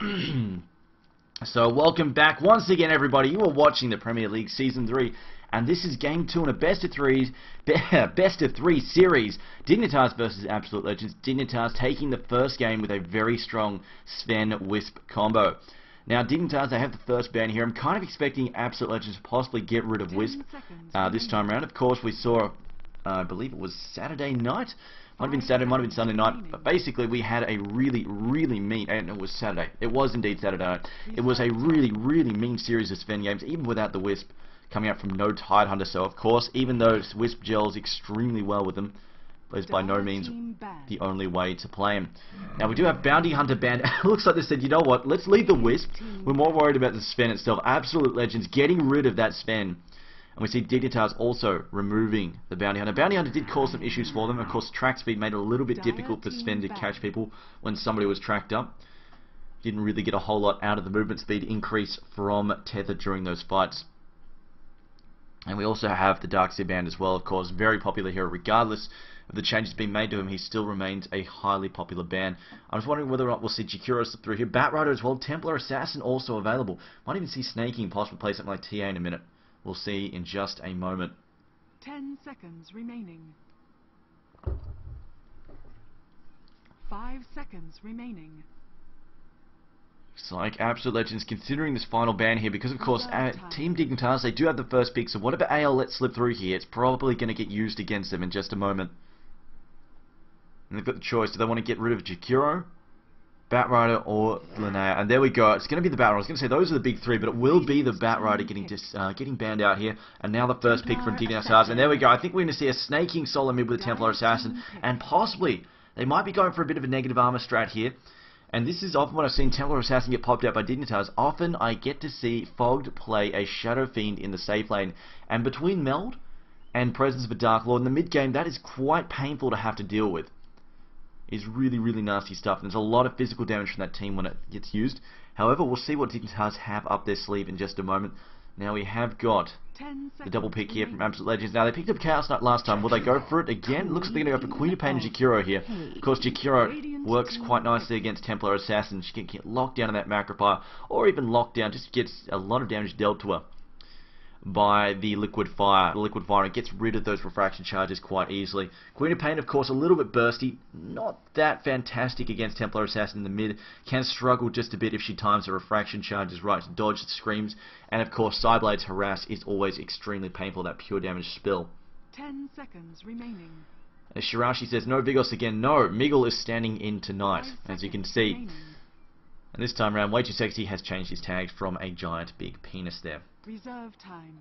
So welcome back once again, everybody. You are watching the Premier League Season 3, and this is Game 2 in a best of 3 series. Dignitas versus Absolute Legends. Dignitas taking the first game with a very strong Sven-Wisp combo. Now, Dignitas, they have the first ban here. I'm kind of expecting Absolute Legends to possibly get rid of Wisp this time around. Of course, we saw, I believe it was Saturday night. Might have been Saturday, might have been Sunday night, but basically we had a really mean, and it was Saturday. It was indeed Saturday night. It was a really mean series of Sven games, even without the Wisp coming out from no Tidehunter. So of course, even though Wisp gels extremely well with them, but it's by no means the only way to play him. Now we do have Bounty Hunter banned. It looks like they said, you know what, let's leave the Wisp. We're more worried about the Sven itself. Absolute Legends getting rid of that Sven. And we see Dignitas also removing the Bounty Hunter. Bounty Hunter did cause some issues for them. Of course, track speed made it a little bit difficult for Sven to catch people when somebody was tracked up. Didn't really get a whole lot out of the movement speed increase from Tether during those fights. And we also have the Darkseer band as well, of course. Very popular hero. Regardless of the changes being made to him, he still remains a highly popular band. I was wondering whether or not we'll see Jakiro slip through here. Batrider as well. Templar Assassin also available. Might even see Snaking possibly play something like TA in a minute. We'll see in just a moment. 10 seconds remaining. 5 seconds remaining. Looks like Absolute Legends considering this final ban here because, of course, Team Dignitas, they do have the first pick. So whatever AL lets slip through here, it's probably going to get used against them in just a moment. And they've got the choice. Do they want to get rid of Jakiro, Batrider, or Linnea? And there we go. It's going to be the Batrider. I was going to say those are the big three, but it will be the Batrider getting banned out here. And now the first pick from Dignitas. And there we go. I think we're going to see a snaking solo mid with a Templar Assassin. And possibly, they might be going for a bit of a negative armor strat here. And this is often when I've seen Templar Assassin get popped out by Dignitas. Often I get to see Fogged play a Shadow Fiend in the safe lane. And between Meld and presence of a Dark Lord in the mid game, that is quite painful to have to deal with. Is really nasty stuff, and there's a lot of physical damage from that team when it gets used. However, we'll see what Dignitas have up their sleeve in just a moment. Now we have got the double pick here from Absolute Legends. Now they picked up Chaos Knight last time. Will they go for it again? Looks like they're going to go for Queen of Pain and Jakiro here. Of course, Jakiro works quite nicely against Templar Assassin. She can get locked down in that Macropire, or even locked down, just gets a lot of damage dealt to her by the liquid fire. The liquid fire, it gets rid of those refraction charges quite easily. Queen of Pain, of course, a little bit bursty, not that fantastic against Templar Assassin in the mid. Can struggle just a bit if she times her refraction charges right to dodge the screams. And of course, Sideblade's harass is always extremely painful, that pure damage spill. 10 seconds remaining. As Shirashi says, no Vigos again. No, Miggle is standing in tonight, as you can see. Remaining. And this time around, Way Too Sexy has changed his tags from a giant big penis there Reserve time.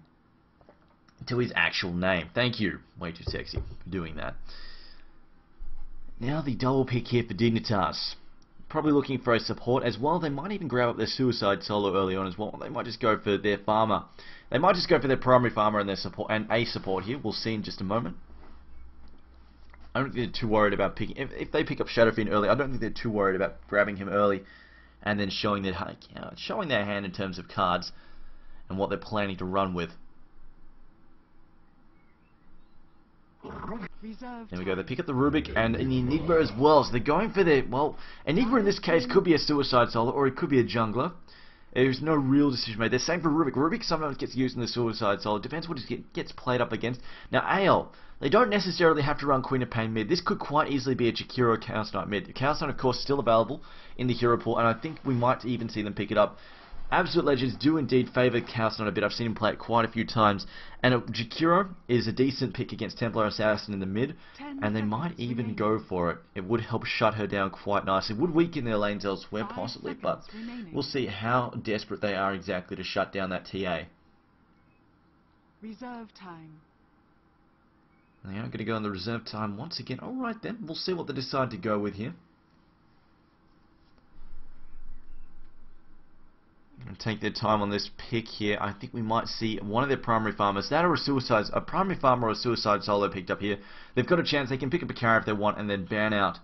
to his actual name. Thank you, Way Too Sexy, for doing that. Now the double pick here for Dignitas. Probably looking for a support as well. They might even grab up their Suicide Solo early on as well. They might just go for their farmer. They might just go for their primary farmer and their support and a support here. We'll see in just a moment. I don't think they're too worried about picking. If they pick up Shadow Fiend early, I don't think they're too worried about grabbing him early and then showing their hand in terms of cards and what they're planning to run with. There we go, they pick up the Rubik and an Enigma as well, so they're going for their, well, Enigma in this case could be a Suicide Solo or it could be a Jungler. There's no real decision made. They're same for Rubik. Rubik sometimes gets used in the Suicide Solo, depends what it gets played up against. Now AL, they don't necessarily have to run Queen of Pain mid. This could quite easily be a Jakiro or Chaos Knight mid. Chaos Knight, of course, still available in the hero pool, and I think we might even see them pick it up. Absolute Legends do indeed favour Chaos Knight a bit. I've seen him play it quite a few times. And Jakiro is a decent pick against Templar Assassin in the mid. And they might even go for it. It would help shut her down quite nicely. Would weaken their lanes elsewhere possibly. But we'll see how desperate they are exactly to shut down that TA. Reserve time. They are going to go on the reserve time once again. Alright then. We'll see what they decide to go with here. Take their time on this pick here. I think we might see one of their primary farmers, that or a primary farmer or a Suicide Solo picked up here. They've got a chance. They can pick up a carry if they want and then ban out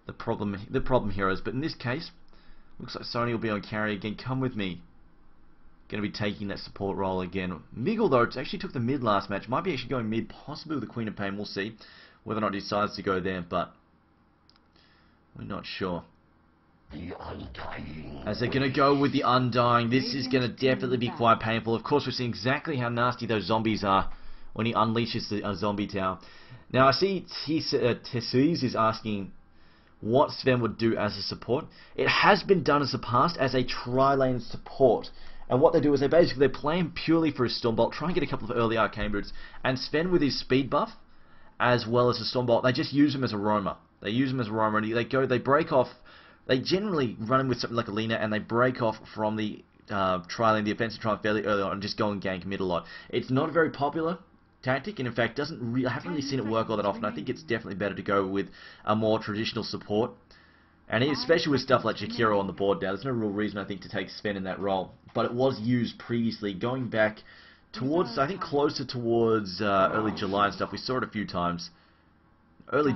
the problem heroes. But in this case, looks like Sony will be on carry again. Come with me. Going to be taking that support role again. Miggle though, it actually took the mid last match. Might be actually going mid, possibly with the Queen of Pain. We'll see whether or not he decides to go there, but we're not sure. As they're going to go with the Undying, this is going to definitely be quite painful. Of course, we're seeing exactly how nasty those zombies are when he unleashes the zombie tower. Now, I see Tessiz is asking what Sven would do as a support. It has been done in the past as a tri-lane support. And what they do is they play him purely for his Stormbolt, try and get a couple of early arcane boots, and Sven with his speed buff, as well as the Stormbolt, they just use him as a roamer. They use him as a roamer, and they break off. They generally run him with something like Alina, and they break off from the tri-lane, the offensive tri fairly early on, and just go and gank mid a lot. It's not a very popular tactic, and in fact, I haven't really seen it work all that often. I think it's definitely better to go with a more traditional support. And especially with stuff like Jakiro on the board now, there's no real reason, I think, to take Sven in that role. But it was used previously, going back towards, I think, closer towards early July and stuff. We saw it a few times. Early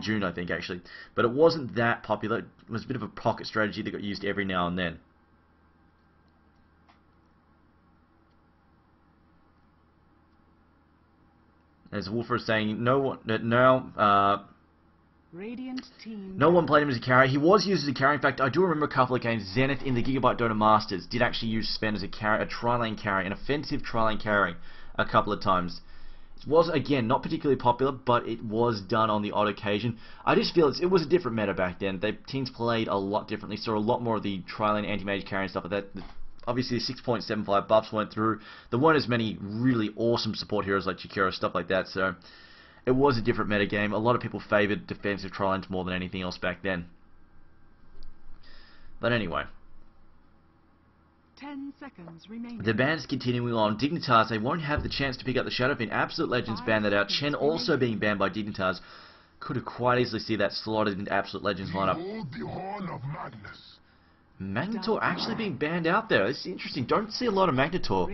June, I think, actually. But it wasn't that popular. It was a bit of a pocket strategy that got used every now and then. As Wolfer is saying, no one played him as a carry. He was used as a carry. In fact, I do remember a couple of games. Zenith in the Gigabyte Dota Masters did actually use Sven as a carry, a tri-lane carry, an offensive tri-lane carry, a couple of times. It was, again, not particularly popular, but it was done on the odd occasion. I just feel it was a different meta back then. Teams played a lot differently, saw a lot more of the tri-lane anti-mage carry and stuff like that. Obviously, the 6.75 buffs went through. There weren't as many really awesome support heroes like Jakiro, stuff like that, so it was a different metagame. A lot of people favoured defensive tri-lanes more than anything else back then. But anyway. 10 seconds remaining. The ban's continuing on. Dignitas, they won't have the chance to pick up the Shadow Fin. Absolute Legends banned that out. Chen also being banned by Dignitas. Could have quite easily see that slotted into Absolute Legends lineup. The horn of madness. Magnetor actually being banned out there. It's interesting. Don't see a lot of Magnetor.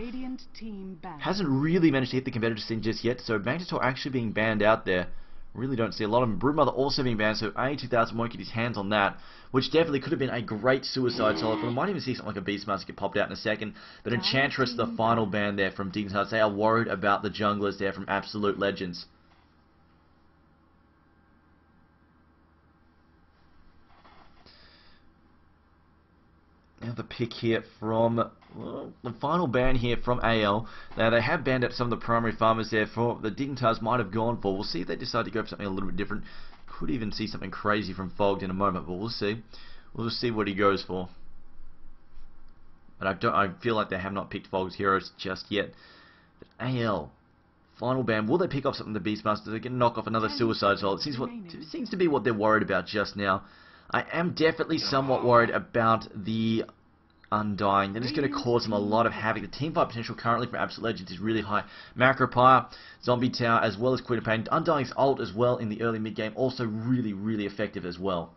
Hasn't really managed to hit the competitive scene just yet, so Magnetor actually being banned out there. Really don't see a lot of him. Broodmother also being banned, so A2000 won't get his hands on that, which definitely could have been a great suicide solo. But I might even see something like a Beastmaster get popped out in a second. But Enchantress, the final ban there from Dignitas. They are worried about the junglers there from Absolute Legends. Now the pick here from the final ban here from AL. Now they have banned out some of the primary farmers there for the Dignitas might have gone for. We'll see if they decide to go for something a little bit different. Could even see something crazy from Fogged in a moment, but we'll see. We'll just see what he goes for. But I feel like they have not picked Fogged heroes just yet. But AL final ban. Will they pick off something the Beastmaster? They're going to knock off another suicide soul. It seems to be what they're worried about just now. I am definitely somewhat worried about the Undying. That is going to cause them a lot of havoc. The teamfight potential currently from Absolute Legends is really high. Macropire, Zombie Tower, as well as Queen of Pain. Undying's ult as well in the early mid-game, also really, really effective as well.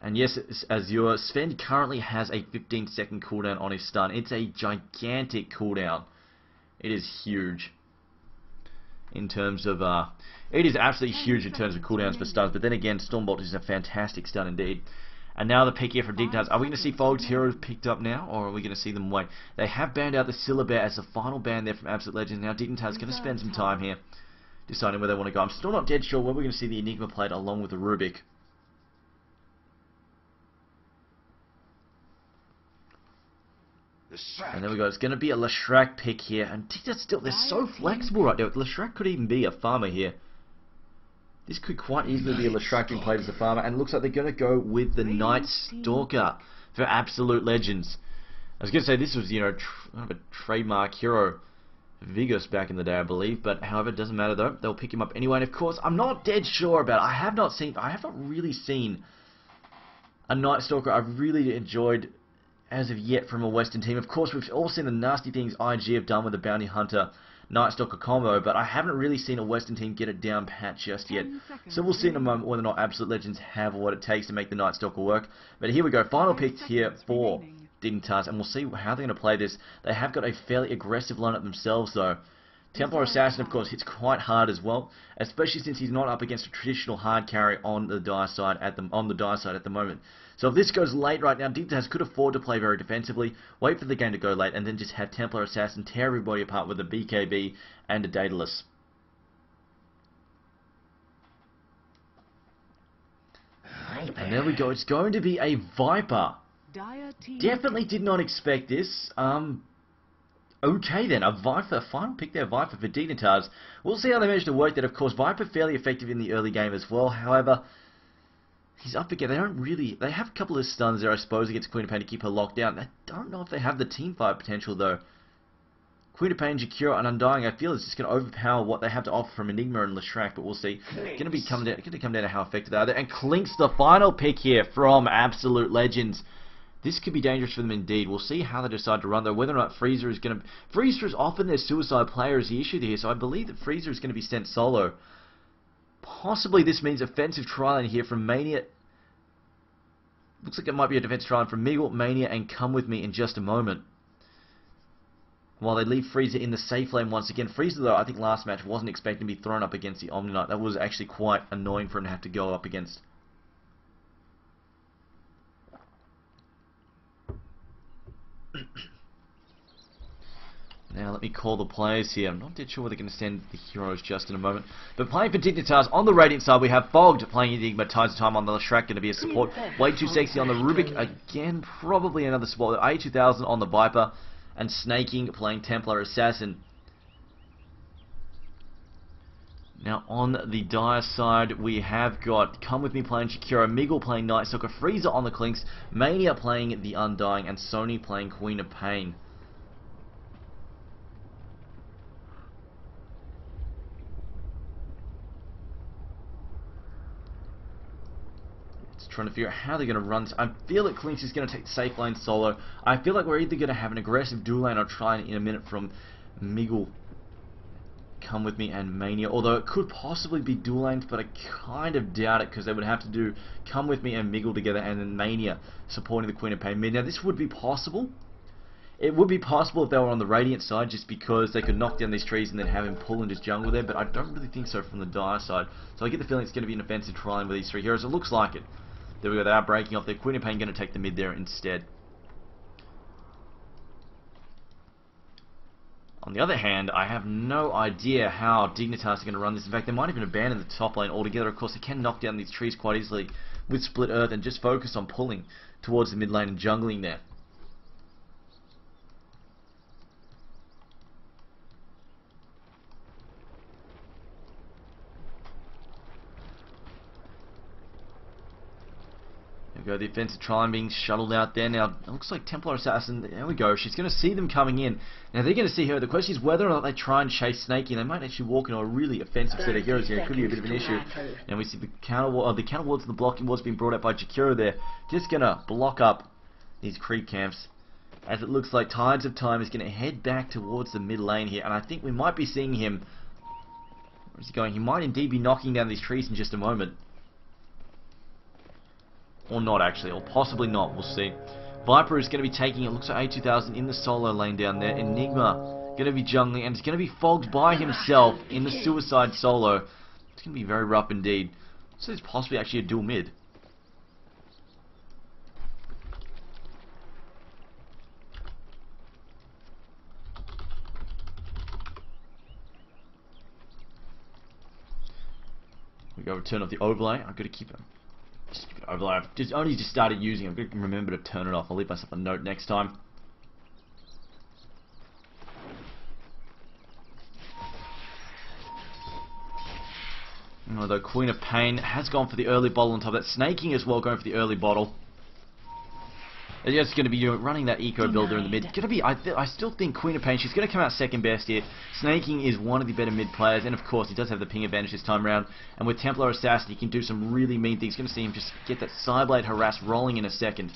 And yes, Azure, Sven currently has a 15-second cooldown on his stun. It's a gigantic cooldown. It is huge. In terms of, it is absolutely huge in terms of cooldowns for stuns, but then again, Stormbolt is a fantastic stun indeed. And now the pick here from Dignitas. Are we going to see Fogg's heroes picked up now, or are we going to see them wait? They have banned out the Syllabear as the final ban there from Absolute Legends. Now Dignitas is going to spend some time here deciding where they want to go. I'm still not dead sure where we're going to see the Enigma played along with the Rubik. And there we go. It's going to be a Leshrac pick here. And they're so flexible right there. Leshrac could even be a farmer here. This could quite easily be a Leshrac being played as a farmer. And it looks like they're going to go with the Night Stalker for Absolute Legends. I was going to say this was, kind of a trademark hero Vigos back in the day, I believe. But however, it doesn't matter though. They'll pick him up anyway. And of course, I'm not dead sure about it. I have not really seen a Night Stalker I've really enjoyed as of yet from a Western team. Of course, we've all seen the nasty things IG have done with the Bounty Hunter Night Stalker combo, but I haven't really seen a Western team get it down pat just yet. So we'll see in a moment whether or not Absolute Legends have what it takes to make the Night Stalker work. But here we go, final pick here for Dignitas, and we'll see how they're going to play this. They have got a fairly aggressive lineup themselves, though. Templar Assassin, of course, hits quite hard as well, especially since he's not up against a traditional hard carry on the Dire side at the moment. So if this goes late right now, Dignitas could afford to play very defensively, wait for the game to go late, and then just have Templar Assassin tear everybody apart with a BKB and a Daedalus. And there we go. It's going to be a Viper. Dire team. Definitely did not expect this. Okay then, a Viper, final pick there, Viper for Dignitas. We'll see how they manage to work that. Of course, Viper fairly effective in the early game as well. However, he's up again. They have a couple of stuns there, I suppose, against Queen of Pain to keep her locked down. I don't know if they have the team fight potential though. Queen of Pain, Jakira, and Undying, I feel is just going to overpower what they have to offer from Enigma and Leshrac, but we'll see. Going to come down to how effective they are there. And Clink's the final pick here from Absolute Legends. This could be dangerous for them indeed. We'll see how they decide to run though. Whether or not Freezer is going to... Freezer is often their suicide player is the issue here, so I believe that Freezer is going to be sent solo. Possibly this means offensive trialing here from Mania. Looks like it might be a defensive trialing from Meagle, Mania, and Come With Me in just a moment. While they leave Freezer in the safe lane once again. Freezer, though, I think last match wasn't expecting to be thrown up against the Omni Knight. That was actually quite annoying for him to have to go up against. Now let me call the players here. I'm not dead sure whether they're going to send the heroes just in a moment. But playing for Dignitas, on the Radiant side we have Fogged playing Enigma, Tides of Time on the Leshrac, going to be a support. Way Too Sexy on the Rubik, again probably another support. A2000 on the Viper, and Snaking playing Templar Assassin. Now on the Dire side we have got Come With Me playing Shakira, Meagle playing Night Stalker, Freezer on the Clinks, Mania playing the Undying, and Sony playing Queen of Pain. Trying to figure out how they're going to run this. I feel that Clinks is going to take the safe lane solo. I feel like we're either going to have an aggressive dual lane or try in a minute from Meagle, Come With Me, and Mania. Although it could possibly be dual lanes, but I kind of doubt it because they would have to do Come With Me and Meagle together and then Mania supporting the Queen of Pain mid. Now this would be possible. It would be possible if they were on the Radiant side just because they could knock down these trees and then have him pull into his jungle there, but I don't really think so from the Dire side. So I get the feeling it's going to be an offensive trialing with these three heroes. It looks like it. There we go, they are breaking off there. Queen of Pain going to take the mid there instead. On the other hand, I have no idea how Dignitas are going to run this. In fact, they might even abandon the top lane altogether. Of course, they can knock down these trees quite easily with Split Earth and just focus on pulling towards the mid lane and jungling there. There we go, the offensive trialing being shuttled out there. Now, it looks like Templar Assassin, there we go, she's going to see them coming in. Now, they're going to see her. The question is whether or not they try and chase Snakey. They might actually walk into a really offensive set of heroes here. It could be a bit of an issue. And we see the counter wards and the blocking wards being brought up by Jakiro there. Just going to block up these creep camps. As it looks like Tides of Time is going to head back towards the mid lane here. And I think we might be seeing him... Where is he going? He might indeed be knocking down these trees in just a moment. Or not actually, or possibly not, we'll see. Viper is going to be taking, it looks like A2000 in the solo lane down there. Enigma going to be jungling, and it's going to be Fogged by himself in the suicide solo. It's going to be very rough indeed. So it's possibly actually a dual mid. We go return of the overlay. I've got to keep it. Overlay. I've only just started using it. I've got to remember to turn it off. I'll leave myself a note next time. Although Queen of Pain has gone for the early bottle on top of that. Snaking as well, going for the early bottle. It's just going to be running that eco builder in the mid. Going to be, I still think Queen of Pain, she's going to come out second best here. Snaking is one of the better mid players, and of course he does have the ping advantage this time around. And with Templar Assassin, he can do some really mean things. Going to see him just get that Sideblade harass rolling in a second.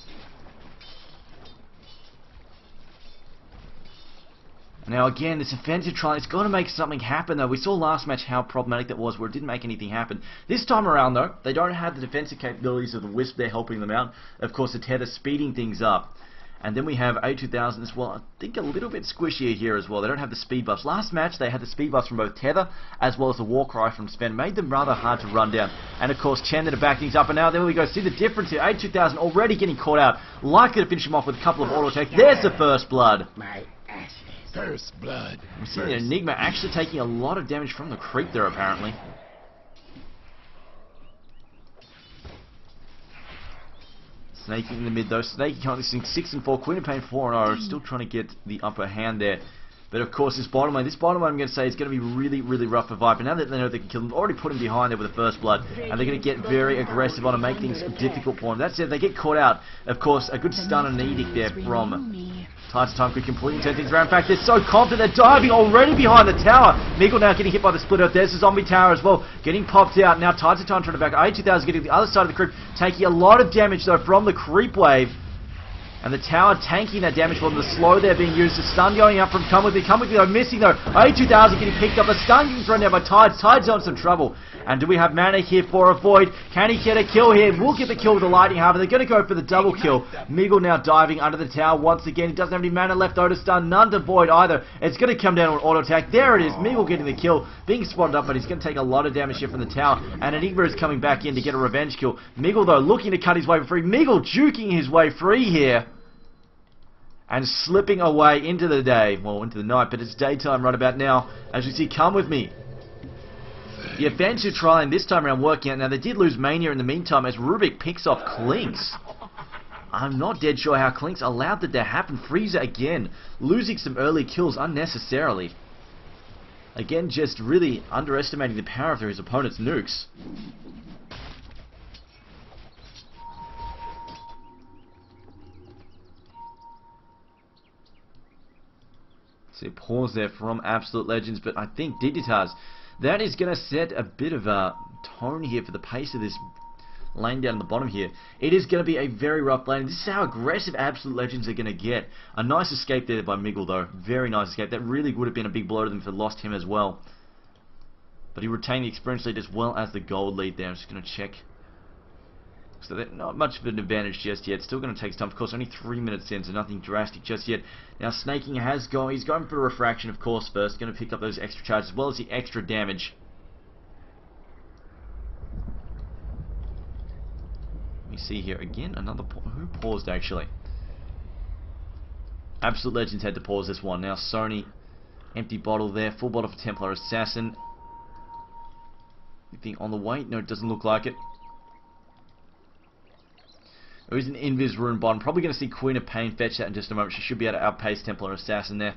Now again, this offensive trial, it's got to make something happen though. We saw last match how problematic that was, where it didn't make anything happen. This time around though, they don't have the defensive capabilities of the Wisp there helping them out. Of course, the Tether speeding things up. And then we have A2000 as well. I think a little bit squishier here as well. They don't have the speed buffs. Last match, they had the speed buffs from both Tether as well as the Warcry from Sven. Made them rather hard to run down. And of course, Chen to back things up. And now there we go. See the difference here. A2000 already getting caught out. Likely to finish him off with a couple of auto attacks. There's the first blood. First blood. We're seeing Enigma actually taking a lot of damage from the creep there, apparently. Snaking in the mid though. Snaking currently sitting 6 and 4. Queen of Pain 4 and 0. Still trying to get the upper hand there. But of course, this bottom lane I'm going to say is going to be really, really rough for Viper. Now that they know they can kill him, already put him behind there with the first blood, and they're going to get very aggressive on him, make things difficult for him. That said, they get caught out. Of course, a good stun and an edict there from Tides of Time could completely turn things around. In fact, they're so confident, they're diving already behind the tower. Meagle now getting hit by the split earth. There's the zombie tower as well, getting popped out. Now Tides of Time trying to back. A2000 getting the other side of the creep, taking a lot of damage though from the creep wave. And the tower tanking that damage from the slow there being used. The stun going up from Come With Me though, missing though. A2000 getting picked up. The stun getting thrown down by Tides. Tides on some trouble. And do we have mana here for a Void? Can he get a kill here? We'll get the kill with the lightning, however. They're going to go for the double kill. Meagle now diving under the tower once again. He doesn't have any mana left though to stun. None to Void either. It's going to come down to an auto attack. There it is. Meagle getting the kill. Being spotted up, but he's going to take a lot of damage here from the tower. And Enigma is coming back in to get a revenge kill. Meagle though looking to cut his way free. Meagle juking his way free here. And slipping away into the day. Well, into the night, but it's daytime right about now. As we see, Come With Me. The offensive trying this time around working out. Now, they did lose Mania in the meantime as Rubik picks off Clinks. I'm not dead sure how Clinks allowed that to happen. Frieza again, losing some early kills unnecessarily. Again, just really underestimating the power of his opponent's nukes. So pause there from Absolute Legends, but I think Dignitas, that is going to set a bit of a tone here for the pace of this lane down at the bottom here. It is going to be a very rough lane. This is how aggressive Absolute Legends are going to get. A nice escape there by Meagle though. Very nice escape. That really would have been a big blow to them if they lost him as well. But he retained the experience lead as well as the gold lead there. I'm just going to check. So that not much of an advantage just yet. Still going to take some time. Of course, only 3 minutes in, so nothing drastic just yet. Now, Snaking has gone. He's going for a refraction, of course, first. Going to pick up those extra charges as well as the extra damage. We see here again another. Who paused actually? Absolute Legends had to pause this one. Now, Sony, empty bottle there. Full bottle for Templar Assassin. Anything on the way? No, it doesn't look like it. There is an Invis Rune bottom. Probably going to see Queen of Pain fetch that in just a moment. She should be able to outpace Templar Assassin there.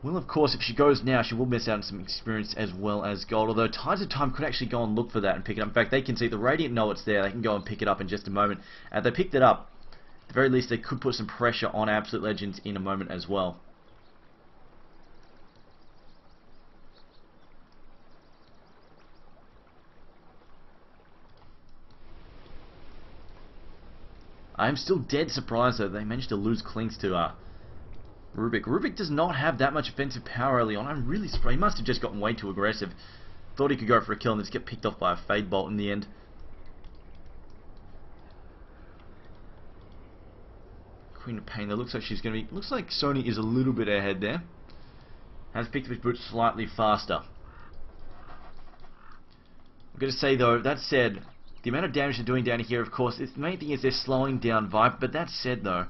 Well, of course, if she goes now, she will miss out on some experience as well as gold. Although Tides of Time could actually go and look for that and pick it up. In fact, they can see the Radiant know it's there. They can go and pick it up in just a moment. They picked it up. At the very least, they could put some pressure on Absolute Legends in a moment as well. I'm still dead surprised though they managed to lose Clinks to Rubik. Rubik does not have that much offensive power early on. I'm really surprised. He must have just gotten way too aggressive. Thought he could go for a kill and just get picked off by a Fade Bolt in the end. Queen of Pain, that looks like she's going to be. Looks like Sony is a little bit ahead there. Has picked up his boots slightly faster. I'm going to say though, that said, the amount of damage they're doing down here, of course, the main thing is they're slowing down Viper. But that said though,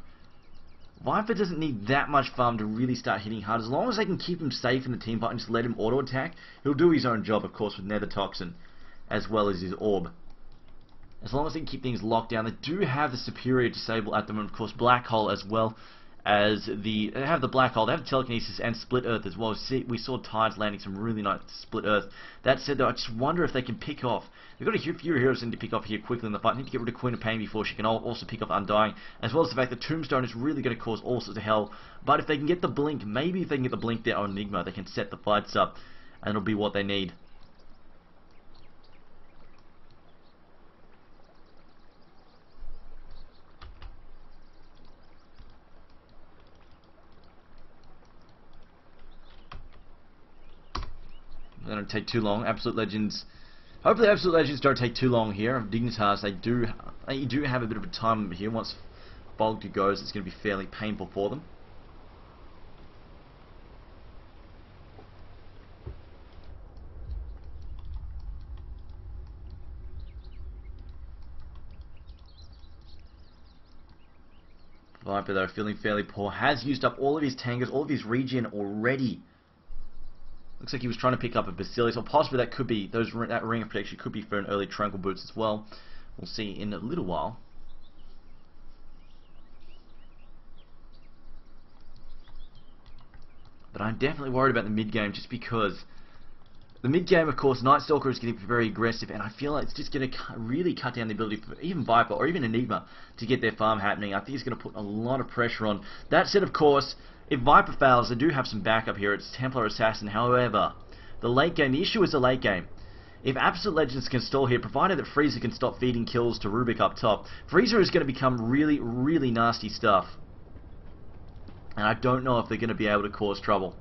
Viper doesn't need that much farm to really start hitting hard. As long as they can keep him safe in the team fight and just let him auto attack, he'll do his own job, of course, with Nether Toxin as well as his Orb. As long as they can keep things locked down, they do have the superior disable at the moment, of course, Black Hole as well as they have the Black Hole, they have Telekinesis and Split Earth as well. We saw Tides landing some really nice Split Earth. That said though, I just wonder if they can pick off. They've got a few heroes in to pick off here quickly in the fight. They need to get rid of Queen of Pain before she can also pick off Undying, as well as the fact that Tombstone is really going to cause all sorts of hell. But if they can get the Blink, maybe if they can get the Blink there on Enigma, they can set the fights up, and it'll be what they need. They don't take too long. Absolute Legends. Hopefully, Absolute Legends don't take too long here. Dignitas, they do have a bit of a time here. Once Bolga goes, it's going to be fairly painful for them. Viper, though, feeling fairly poor. Has used up all of his Tangers, all of his regen already. Looks like he was trying to pick up a Basilius, or possibly that could be that Ring of Protection could be for an early Tranquil Boots as well. We'll see in a little while. But I'm definitely worried about the mid-game just because the mid-game, of course, Night Stalker is going to be very aggressive, and I feel like it's just going to really cut down the ability for even Viper or even Enigma to get their farm happening. I think it's going to put a lot of pressure on. That said, of course, if Viper fails, they do have some backup here. It's Templar Assassin. However, the late game, the issue is the late game. If Absolute Legends can stall here, provided that Freezer can stop feeding kills to Rubik up top, Freezer is going to become really, really nasty stuff. And I don't know if they're going to be able to cause trouble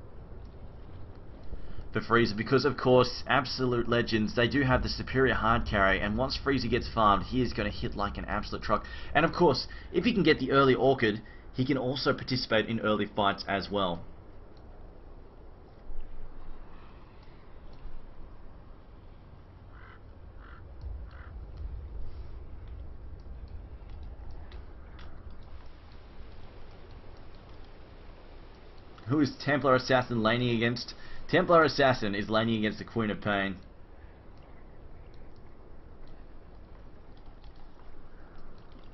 for Freezer, because of course Absolute Legends, they do have the superior hard carry, and once Freezer gets farmed, he is going to hit like an absolute truck. And of course, if he can get the early Orchid, he can also participate in early fights as well. Who is Templar Assassin laning against? Templar Assassin is laning against the Queen of Pain.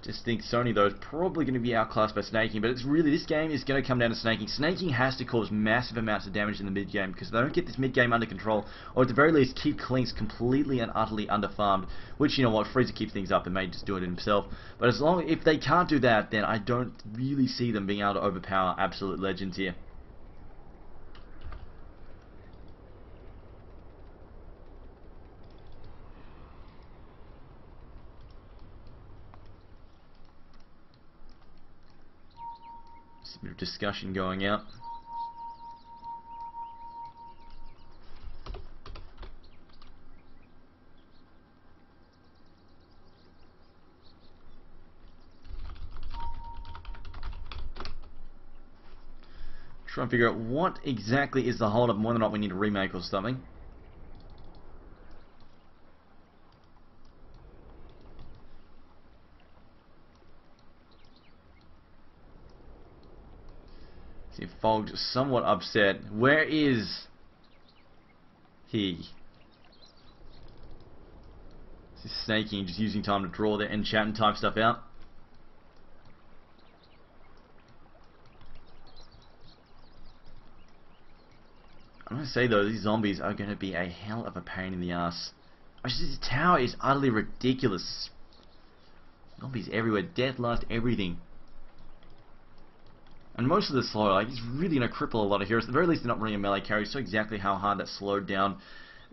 Just think Sony, though, is probably going to be outclassed by Snaking, but it's really, this game is going to come down to Snaking. Snaking has to cause massive amounts of damage in the mid-game, because if they don't get this mid-game under control, or at the very least keep Clinks completely and utterly under-farmed, which, you know what, Freezer keeps things up and may just do it himself. But as long, if they can't do that, then I don't really see them being able to overpower Absolute Legends here. A bit of discussion going out. Try and figure out what exactly is the hold up, whether or not we need a remake or something. See, Fogged somewhat upset. Where is he? This is Snaking, just using time to draw there and chat and type stuff out. I'm going to say though, these zombies are going to be a hell of a pain in the ass. This tower is utterly ridiculous. Zombies everywhere, death lust, everything. And most of the slow, like, it's really going to cripple a lot of heroes. At the very least, they're not running a melee carry. So exactly how hard that slowed down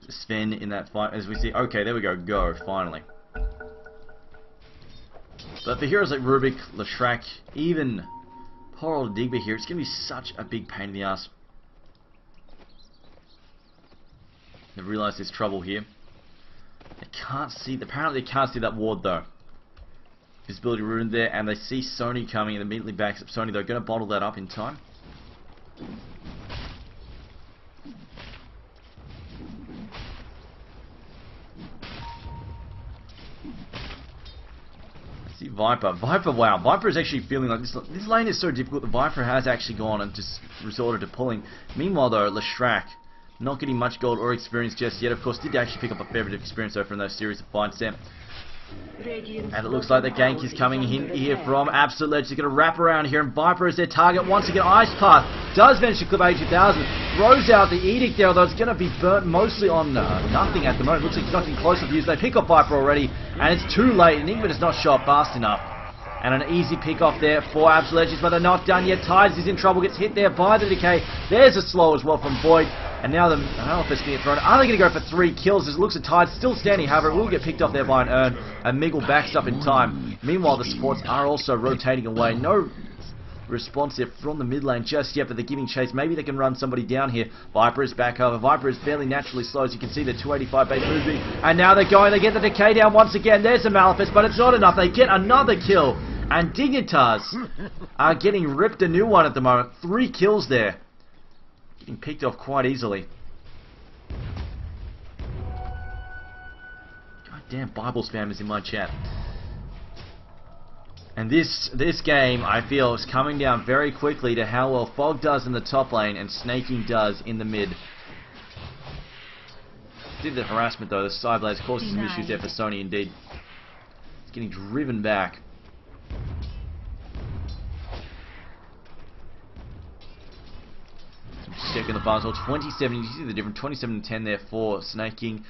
Sven in that fight. As we see, okay, there we go, finally. But for heroes like Rubik, Leshrac, even poor old Digby here, it's going to be such a big pain in the ass. They realise there's trouble here. They can't see, apparently they can't see that ward though. Visibility ruined there, and they see Sony coming and immediately backs up Sony. They're going to bottle that up in time. I see Viper. Wow. Viper is actually feeling like this lane is so difficult. The Viper has actually gone and just resorted to pulling. Meanwhile though, Leshrac not getting much gold or experience just yet. Of course, did actually pick up a fair bit of experience though from those series of fights there. And it looks like the gank is coming in here from Absolute Legends. They're going to wrap around here, and Viper is their target. Once again, Ice Path does manage to clip 80,000. Throws out the Edict there, although it's going to be burnt mostly on nothing at the moment. Looks like it's nothing close to use. They pick off Viper already, and it's too late. Enigma does not show up fast enough. And an easy pick off there for Absolute Legends, but they're not done yet. Tides is in trouble, gets hit there by the Decay. There's a slow as well from Void. And now the Malphite's being thrown. Are they going to go for 3 kills? As it looks at Tide still standing, however, it will get picked off there by an Urn. And Miggle backs up in time. Meanwhile, the supports are also rotating away. No response there from the mid lane just yet, but they're giving chase. Maybe they can run somebody down here. Viper is back over. Viper is fairly naturally slow, as you can see, the 285 base moving. And now they're going. They get the Decay down once again. There's the Malefice, but it's not enough. They get another kill. And Dignitas are getting ripped a new one at the moment. 3 kills there. Getting picked off quite easily. Goddamn Bible spammers in my chat. And this game, I feel, is coming down very quickly to how well Fog does in the top lane and Snaking does in the mid. Did the harassment though, the Cyblades causes some issues there for Sony indeed. It's getting driven back. check on the farm as well. 27, you see the difference, 27 and 10 there for Snaking,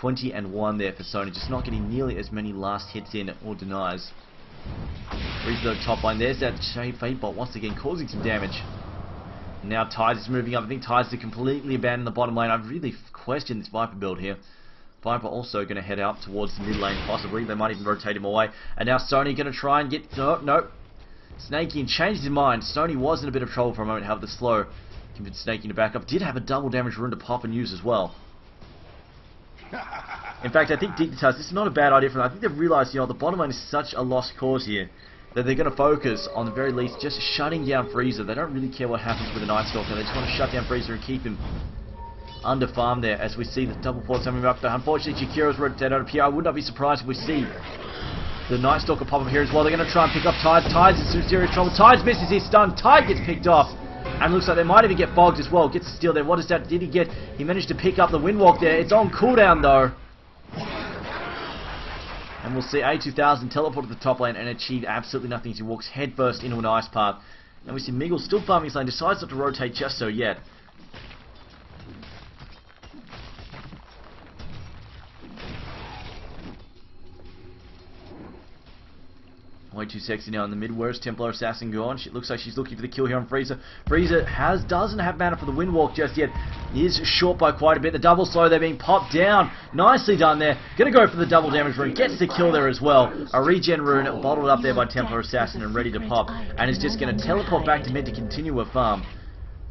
20 and 1 there for Sony, just not getting nearly as many last hits in or denies. Frieza top line, there's that Shade Fate bot once again causing some damage. Now Tides is moving up. I think Tides to completely abandon the bottom lane. I really question this Viper build here. Viper also going to head out towards the mid lane possibly. They might even rotate him away. And now Sony going to try and get... No. Snaking changed his mind. Sony was in a bit of trouble for a moment. Have the slow. Convinced Snaking to back up. Did have a double damage rune to pop and use as well. In fact, I think Dignitas, this is not a bad idea for them. I think they've realised, the bottom lane is such a lost cause here that they're going to focus on the very least just shutting down Frieza. They don't really care what happens with the Night Stalker. They just want to shut down Frieza and keep him under farm there as we see the double port coming up. But unfortunately, Chikira's rotated out of here. I would not be surprised if we see the Night Stalker pop up here as well. They're going to try and pick up Tides. Tides is in serious trouble. Tides misses his stun. Tide gets picked off. And looks like they might even get fogged as well. Gets the steal there. What is that? Did he get? He managed to pick up the Windwalk there. It's on cooldown though. And we'll see A2000 teleport to the top lane and achieve absolutely nothing as he walks headfirst into an ice path. And we see Miggle still farming his lane, decides not to rotate just so yet. Way too sexy now in the mid. Where's Templar Assassin gone? She looks like she's looking for the kill here on Frieza. Frieza doesn't have mana for the Windwalk just yet. He is short by quite a bit. The double slow there being popped down. Nicely done there. Gonna go for the double damage rune. Gets the kill there as well. A regen rune bottled up there by Templar Assassin and ready to pop. And is just going to teleport back to mid to continue her farm.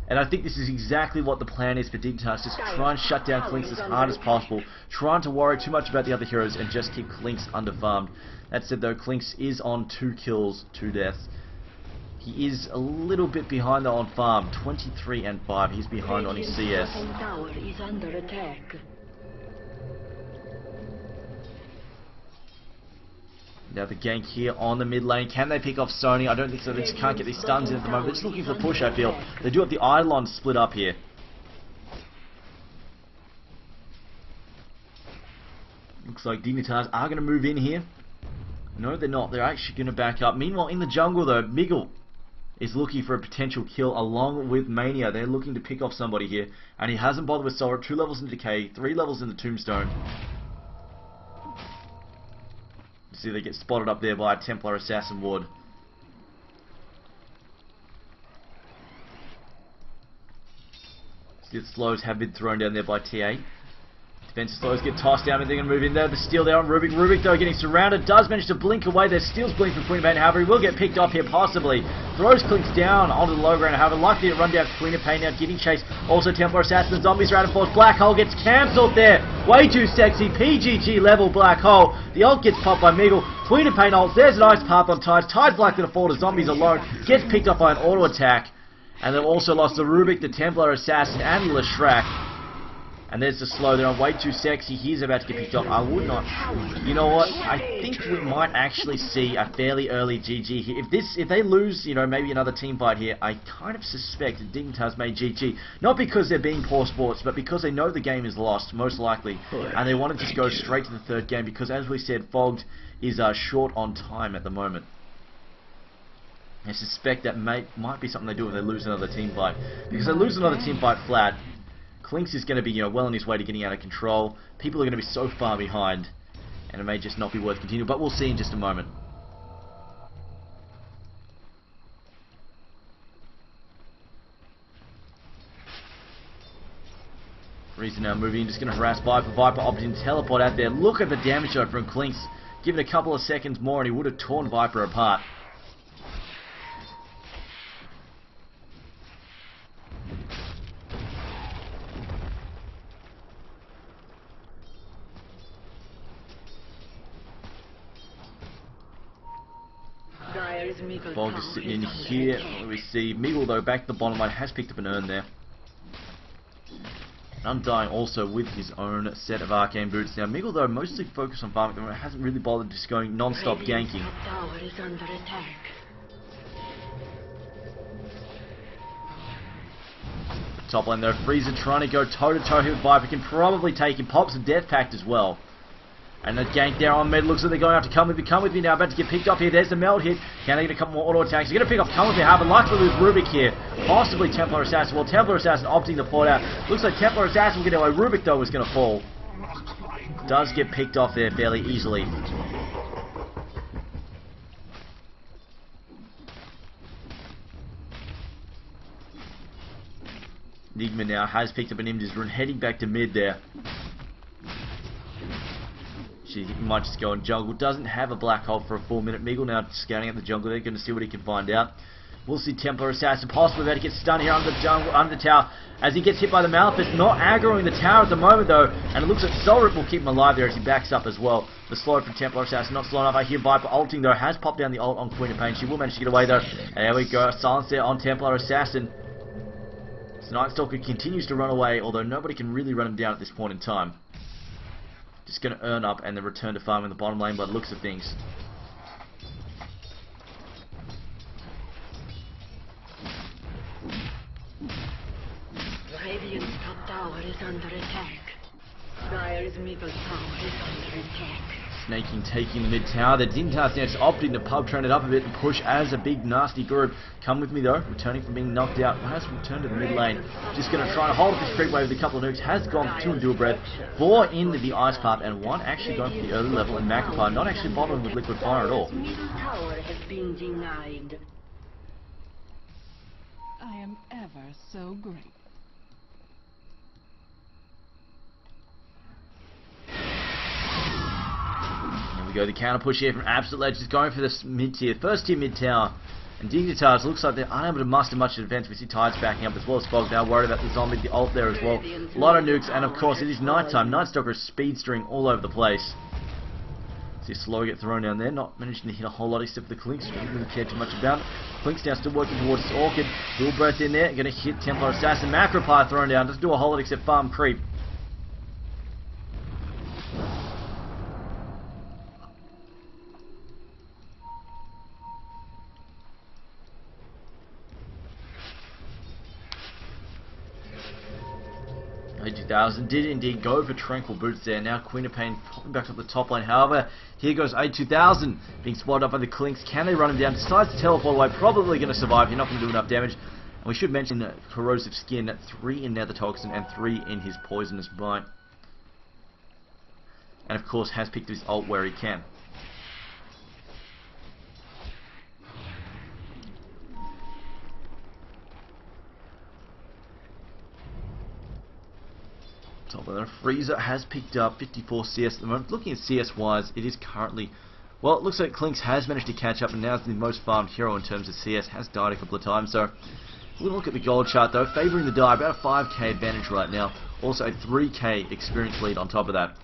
And I think this is exactly what the plan is for Dignitas. Just try and shut down Clinks as hard as possible. Trying to worry too much about the other heroes and just keep Clinks under-farmed. That said though, Clinks is on 2 kills, 2 deaths. He is a little bit behind though on farm. 23 and 5. He's behind on his CS. Tower is under attack. Now the gank here on the mid lane. Can they pick off Sony? I don't think so. They just can't get these stuns in at the moment. They're just looking for the push, I feel. They do have the Eidolon split up here. Looks like Dignitas are going to move in here. No, they're not. They're actually going to back up. Meanwhile, in the jungle though, Miggle is looking for a potential kill along with Mania. They're looking to pick off somebody here. And he hasn't bothered with Sora. 2 levels in Decay, 3 levels in the Tombstone. See, they get spotted up there by a Templar Assassin ward. See, the slows have been thrown down there by T8. Defensive slows get tossed down and they're going to move in there. The steal there on Rubik. Rubik, though, getting surrounded. Does manage to blink away. There's steals blink from Queen of Pain. However, he will get picked up here, possibly. Throws Clinks down onto the low ground. However, luckily to run down Queen of Pain now, getting chased. Also, Templar Assassin. Zombies around and force. Black Hole gets cancelled there. Way too sexy. PGG level Black Hole. The ult gets popped by Miggle. Queen of Pain ult. There's an ice path on Tides. Tides likely to fall to Zombies alone. Gets picked up by an auto attack. And they've also lost the Rubik, the Templar Assassin, and the Leshrac. And there's the slow there on Way Too Sexy. He's about to get picked up. I would not. You know what? I think we might actually see a fairly early GG here. If they lose, maybe another team fight here, I kind of suspect that Dignitas may GG. Not because they're being poor sports, but because they know the game is lost, most likely. And they want to just go straight to the 3rd game because, as we said, Fogged is short on time at the moment. I suspect that might be something they do if they lose another team fight. Because if they lose another team fight flat, Clinks is going to be, well on his way to getting out of control. People are going to be so far behind, and it may just not be worth continuing. But we'll see in just a moment. Reason now moving, just going to harass Viper. Viper opting to teleport out there. Look at the damage though from Clinks. Give it a couple of seconds more, and he would have torn Viper apart. Fog is sitting in here. We see Miggle though back to the bottom line, has picked up an urn there. Undying also with his own set of arcane boots. Now Miggle though mostly focused on farming, hasn't really bothered just going non-stop ganking. Tower is under attack. Top lane though, Frieza trying to go toe to toe here with Viper, can probably take him. Pops a death pact as well. And the gank there on mid. Looks like they're going to have to come with me now. About to get picked up here. There's the meld hit. Can they get a couple more auto attacks? They're going to pick up come with me. Happen. Likely to lose Rubik here. Possibly Templar Assassin. Well, Templar Assassin opting to fall out. Looks like Templar Assassin will get away. Rubik, though, is going to fall. Does get picked off there fairly easily. Enigma now has picked up an Imda's run, heading back to mid there. She might just go and jungle. Doesn't have a black hole for a full minute. Meagle now scouting at the jungle. They're going to see what he can find out. We'll see Templar Assassin possibly about to get stunned here under the jungle, under the tower. As he gets hit by the Malefist, not aggroing the tower at the moment though. And it looks like Soulrip will keep him alive there as he backs up as well. The slow from Templar Assassin, not slow enough. I hear Viper ulting though. Has popped down the ult on Queen of Pain. She will manage to get away though. And there we go. Silence there on Templar Assassin. So Night Stalker continues to run away, although nobody can really run him down at this point in time. Just going to earn up and then return to farm in the bottom lane by the looks of things. Radiant's top tower is under attack. Dire's middle tower is under attack. Snaking, taking the mid tower. The Dignitas now just opting to pub train it up a bit and push as a big nasty group. Come with me though, returning from being knocked out. Has returned to the mid lane. Just going to try to hold up this creep wave with a couple of nukes. Has gone for 2 in dual breath, 4 in the ice path, and 1 actually going for the early level in Magpie. Not actually bothering with liquid fire at all. Middle tower has been denied. I am ever so grateful. There we go, the counter push here from Absolute Legends going for this mid tier, first tier mid tower. And Dignitas looks like they're unable to muster much advance. We see Tides backing up as well as Fog now, worried about the zombie, the ult there as well. A lot of nukes, and of course it is night time. Night Stalker is speedstering all over the place. See Slow get thrown down there, not managing to hit a whole lot except for the Clinks. Don't really care too much about it. Clinks now still working towards his Orchid. Dual Breath in there, going to hit Templar Assassin. Macropie thrown down, doesn't do a whole lot except farm creep. A2000 did indeed go for Tranquil Boots there. Now Queen of Pain popping back up the top lane. However, here goes A2000 being spotted up by the Clinks. Can they run him down? Decides to teleport away. Probably going to survive. You're not going to do enough damage. And we should mention that Corrosive Skin, 3 in Nether Toxin and 3 in his Poisonous Bite. And of course has picked his ult where he can. But Freezer has picked up 54 CS at the moment. Looking at CS wise, it is currently, well, it looks like Clinks has managed to catch up and now is the most farmed hero in terms of CS. Has died a couple of times, so we'll look at the gold chart though, favouring the die, about a 5k advantage right now. Also a 3k experience lead on top of that.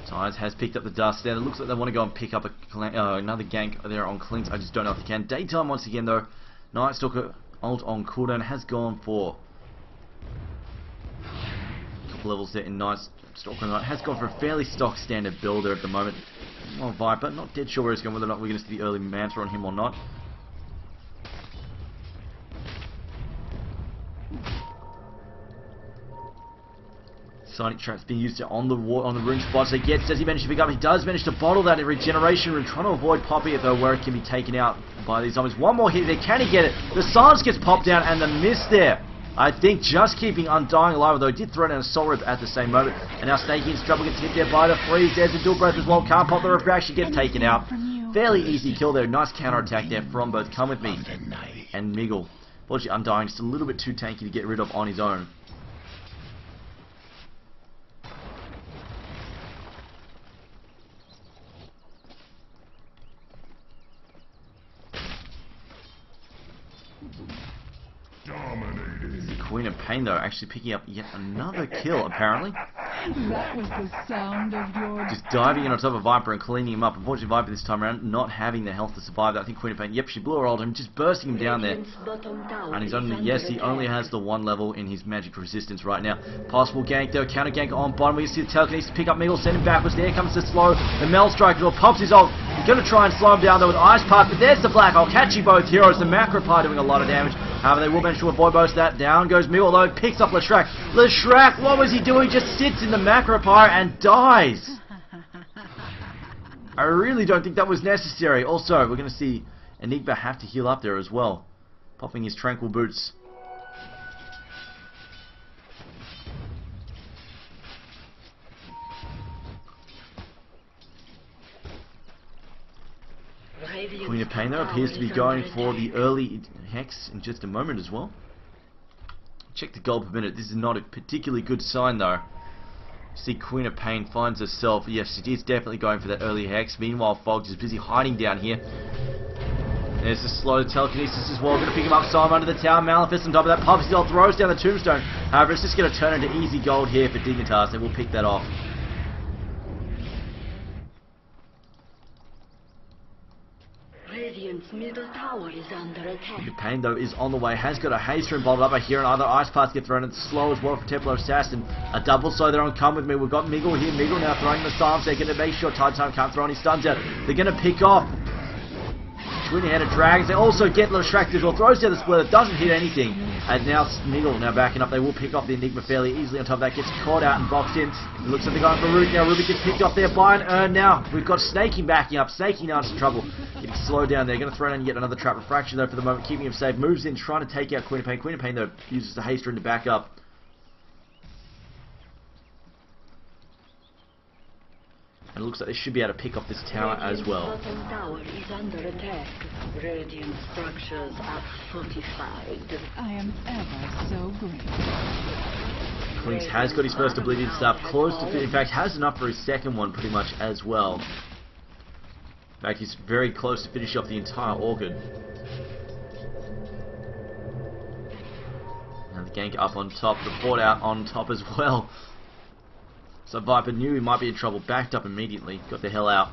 Tides has picked up the dust there. It looks like they want to go and pick up another gank there on Clinks. I just don't know if they can. Daytime once again though. Night Stalker ult on cooldown has gone for a couple levels there in Night Stalker. Has gone for a fairly stock standard builder at the moment. Well, Viper, not dead sure where he's going, whether or not we're going to see the early Manta on him or not. Sonic Trap's being used on the rune spots. Does he manage to pick up? He does manage to bottle that in regeneration rune, trying to avoid popping it though, where it can be taken out by these zombies. One more hit there, can he get it? The silence gets popped down and the miss there. I think just keeping Undying alive, though he did throw down a Soul Rip at the same moment. And now Snaky in trouble, gets hit there by the freeze. There's a dual breath as well. Can't pop the refraction, gets taken out. Fairly easy kill there. Nice counter attack there from both Come With Me and Miggle. Unfortunately, Undying just a little bit too tanky to get rid of on his own. Queen of Pain though actually picking up yet another kill apparently. That was the sound of your... Just diving in on top of Viper and cleaning him up. Unfortunately Viper this time around not having the health to survive that. I think Queen of Pain, yep, she blew her ult him, just bursting him down there. And he's only, yes, he only has the 1 level in his magic resistance right now. Possible gank though, counter gank on bottom. We see the telekinesis pick up Meagle, send him backwards. There comes the slow. The Mel Strike pops his ult. He's going to try and slow him down though with Ice Path, but there's the Black. I'll catch you both heroes. The Macro Pie doing a lot of damage. However, they will manage to avoid most of that. Down goes Miguel though, picks up Leshrac. Leshrac, what was he doing? Just sits in the Macro Pie and dies. I really don't think that was necessary. Also, we're going to see Enigma have to heal up there as well. Popping his Tranquil Boots. Queen of Pain though appears to be going for the early Hex in just a moment as well. Check the gold per minute. This is not a particularly good sign though. See, Queen of Pain finds herself. Yes, she is definitely going for that early Hex. Meanwhile, Fogs is busy hiding down here. There's the slow telekinesis as well. Going to pick him up. Psalm under the tower. Maleficent on top of that. Pupsy throws down the tombstone. However, it's just going to turn into easy gold here for Dignitas. They will pick that off. Radiant's middle tower is under attack. The Pain though is on the way, has got a haste room bottled up. I hear another Ice Path get thrown. It's slow as well for Templar Assassin. A double slow there on Come With Me. We've got Miguel here. Miguel now throwing the Psalms. They're going to make sure Time can't throw any stuns out. They're going to pick off Twin-Headed Dragons. They also get Leshrac as well. Throws down the splitter. Doesn't hit anything. And now Miguel now backing up. They will pick off the Enigma fairly easily on top of that. Gets caught out and boxed in. It looks like they're going for Ruby now. Ruby gets picked off there by an Urn now. We've got Snaking backing up. Snaking now into trouble. Getting slowed down there. Going to throw down yet another Trap Refraction though for the moment. Keeping him safe. Moves in trying to take out Queen of Pain. Queen of Pain though uses the haste rune to back up. And it looks like they should be able to pick off this tower as well. Bottom tower is under attack. Radiant structures are fortified. I am ever so grateful. Clinks has got his first Oblivion stuff close to, in fact has enough for his second one pretty much as well. In fact, he's very close to finish off the entire Orchid. Now the gank up on top, the fort out on top as well. So Viper knew he might be in trouble, backed up immediately, got the hell out.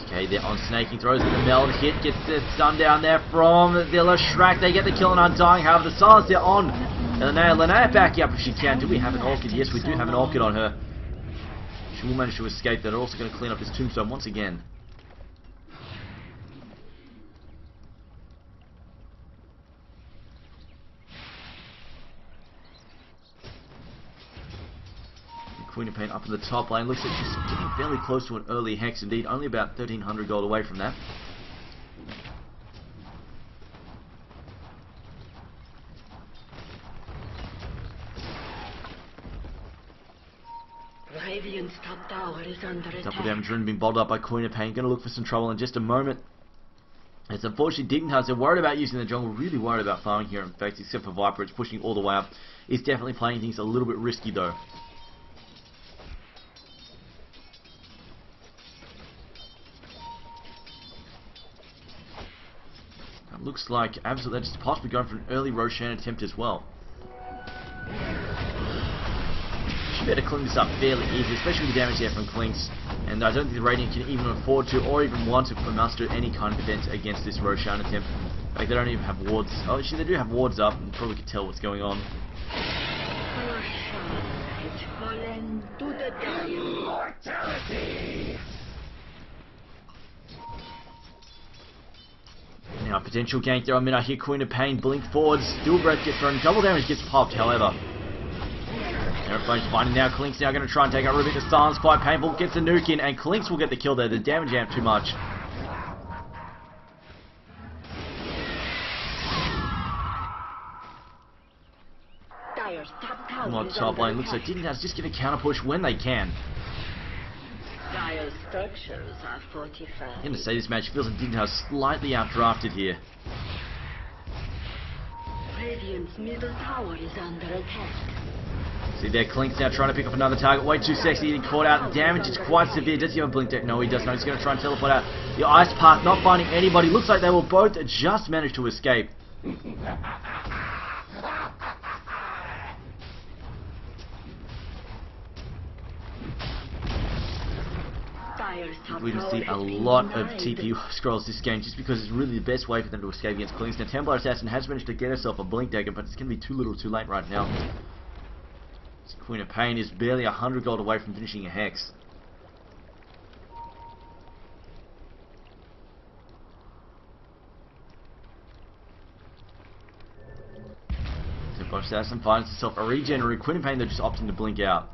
Okay, they're on Snaking, throws in the meld, hit, gets the stun down there from the Leshrac. They get the kill on Undying, however the silence they're on. Linnea backing up if she can. Do we have an Orchid? Yes, we do have an Orchid on her. She will manage to escape. They're also going to clean up this tombstone once again. Queen of Pain up in the top lane. Looks like she's getting fairly close to an early Hex indeed. Only about 1300 gold away from that. Radiant's top tower is under attack. Double damage rune being bottled up by Queen of Pain. Going to look for some trouble in just a moment. It's unfortunately Dignitas. They're worried about using the jungle. Really worried about farming here. In fact, except for Viper, it's pushing all the way up. It's definitely playing things a little bit risky though. Looks like Absolute Legends possibly going for an early Roshan attempt as well. Should be able to clean this up fairly easily, especially with the damage there from Clinks. And I don't think the Radiant can even afford to or even want to muster any kind of defense against this Roshan attempt. In fact, they don't even have wards. Oh, actually, they do have wards up and probably can tell what's going on. Roshan has fallen to the dark. Immortality! Now, potential gank there on mid. I hear Queen of Pain blink forwards. Dual Breath gets thrown. Double damage gets popped, however. Aerophone's finding now. Clinks now going to try and take out Ruby. The silence quite painful. Gets a nuke in, and Clinks will get the kill there. The damage amp too much. Dire's top tower On is top under lane. Looks like attack. Dignitas just get a counter push when they can. Dire's structures are fortified. I'm going to say this match feels like Dignitas slightly outdrafted here. Radiant's middle tower is under attack. See there, Clinks now trying to pick up another target. Way too sexy, getting caught out. Damage is quite severe. Does he have a blink deck? No, he does not. He's going to try and teleport out. The Ice Path not finding anybody. Looks like they will both just manage to escape. We're going to see a lot of TP scrolls this game just because it's really the best way for them to escape against Clinks. Now, Templar Assassin has managed to get herself a blink dagger, but it's going to be too little too late right now. Queen of Pain is barely 100 gold away from finishing a Hex. So Bosch Assassin finds himself a regenerate. Queen of Pain, they're just opting to blink out.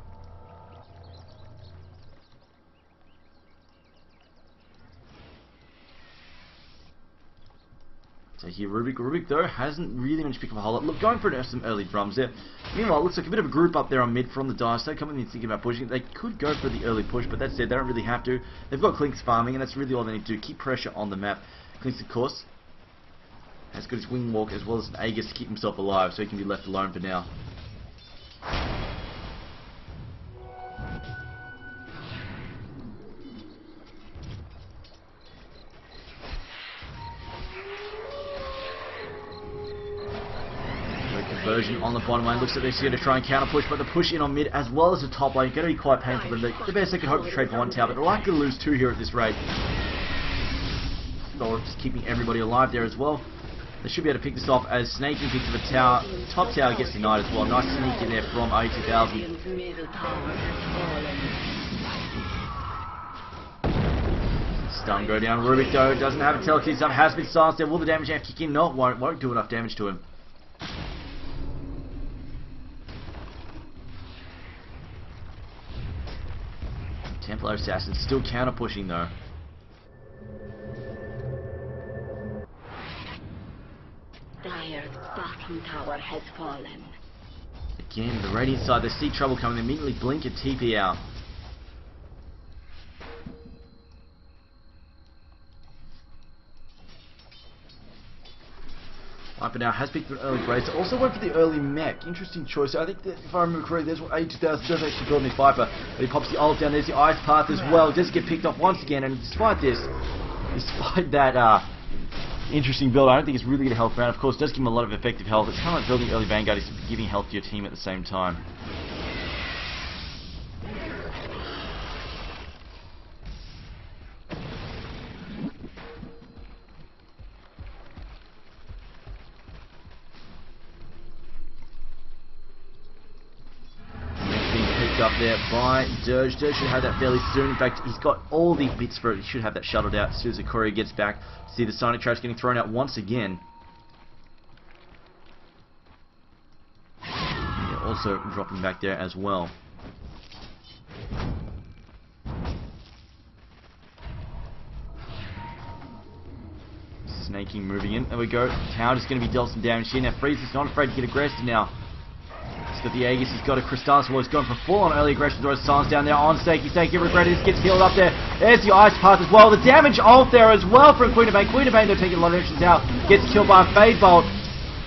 So here Rubik though hasn't really managed to pick up a whole lot. Look, going for some early drums there. Meanwhile, it looks like a bit of a group up there on mid from the Dice. They're coming in thinking about pushing. They could go for the early push, but that said, they don't really have to. They've got Clinks farming, and that's really all they need to do. Keep pressure on the map. Clinks, of course, has got his wing walk as well as an Aegis to keep himself alive, so he can be left alone for now. Conversion on the bottom lane. Looks like they're going to try and counter push, but the push in on mid as well as the top lane going to be quite painful for them. The best they can hope to trade for one tower, but they're likely to lose two here at this rate. They're just keeping everybody alive there as well. They should be able to pick this off as Snaking picks up a tower. Top tower gets denied as well. Nice sneak in there from 80,000. Stun go down. Rubik though doesn't have a telekinesis up. Has been silenced there. Will the damage have to kick in? No, won't do enough damage to him. Templar Assassin still counter pushing though. Dire's bottom tower has fallen. Again, the Radiant side, they see trouble coming, they immediately blink and TP out. Viper now has picked an early Grace. Also went for the early mech. Interesting choice. I think that if I remember correctly, there's what 82,000 does actually build this Viper. But he pops the ult down. There's the Ice Path as well. Does get picked off once again. And despite this, despite that interesting build, I don't think it's really going to help around. Of course, it does give him a lot of effective health. It's kind of like building early Vanguard is giving health to your team at the same time. Up there by Dirge. Dirge should have that fairly soon. In fact, he's got all the bits for it. He should have that shuttled out as soon as the courier gets back. See the Sonic Trash getting thrown out once again. Yeah, also dropping back there as well. Snaking, moving in. There we go. Tower is going to be dealt some damage here. Now Freeze is not afraid to get aggressive now. He's got the Aegis, he's got a Crystallis, well, he's gone for full on early aggression, throws silence down there on Snaky. Snaky regretted this, gets healed up there. There's the Ice Path as well. The damage ult there as well from Queen of Pain. Queen of Pain, they're taking a lot of actions out. Gets killed by a Fade Bolt.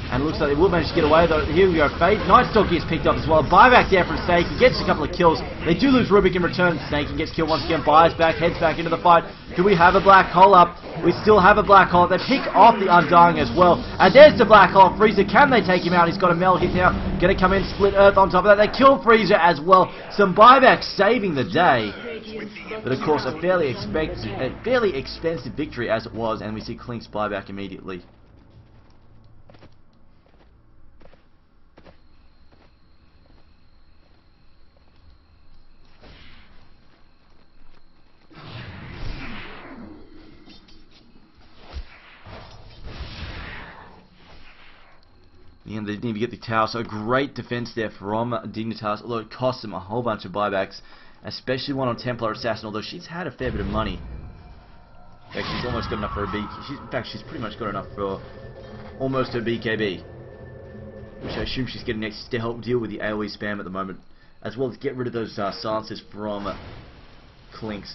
And it looks like they will manage to get away though. Here we go, Fade. Nightstalk gets picked up as well. Buyback there from Snaky, gets a couple of kills. They do lose Rubik in return. Snaky gets killed once again, buys back, heads back into the fight. Do we have a black hole up? We still have a black hole. They pick off the Undying as well. And there's the black hole. Freezer, can they take him out? He's got a Mel hit now. Gonna come in, split Earth on top of that. They kill Freezer as well. Some buybacks saving the day. But of course, a fairly expensive victory as it was. And we see Clink's buyback immediately. And they didn't even get the tower, so great defense there from Dignitas, although it cost them a whole bunch of buybacks, especially one on Templar Assassin, although she's had a fair bit of money. In fact, she's almost got enough for a BKB. In fact, she's pretty much got enough for almost her BKB, which I assume she's getting next to help deal with the AoE spam at the moment, as well as get rid of those silences from Clinks.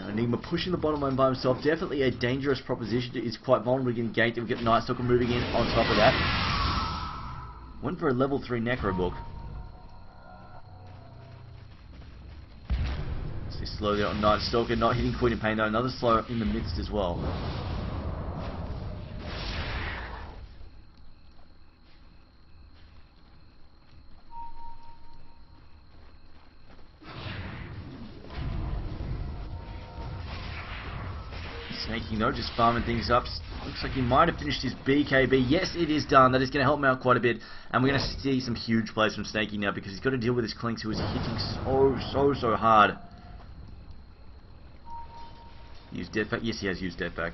Enigma pushing the bottom lane by himself, definitely a dangerous proposition. It's quite vulnerable getting ganked. We get Nightstalker moving in on top of that. Went for a level 3 Necro book. See slow there on Nightstalker, not hitting Queen of Pain though. Another slow in the midst as well. Snaking though, just farming things up. Looks like he might have finished his BKB. Yes, it is done. That is going to help him out quite a bit. And we're going to see some huge plays from Snaking now because he's got to deal with his Clinks who is hitting so hard. Use Death Pack? Yes, he has used Death Pack.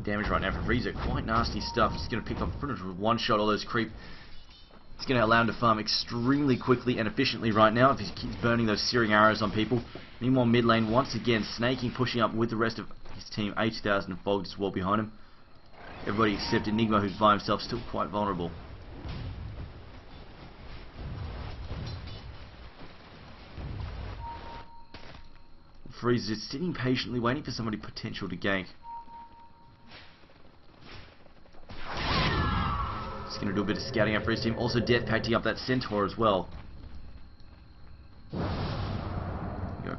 Damage right now for Frieza. Quite nasty stuff. He's going to pick up pretty much with one shot all those creep. It's going to allow him to farm extremely quickly and efficiently right now if he keeps burning those searing arrows on people. Meanwhile, mid lane, once again, Snaking pushing up with the rest of his team. 80,000 and Fog as well behind him. Everybody except Enigma, who's by himself, still quite vulnerable. Frieza just sitting patiently, waiting for somebody potential to gank. Just going to do a bit of scouting out for his team. Also, Death packing up that Centaur as well.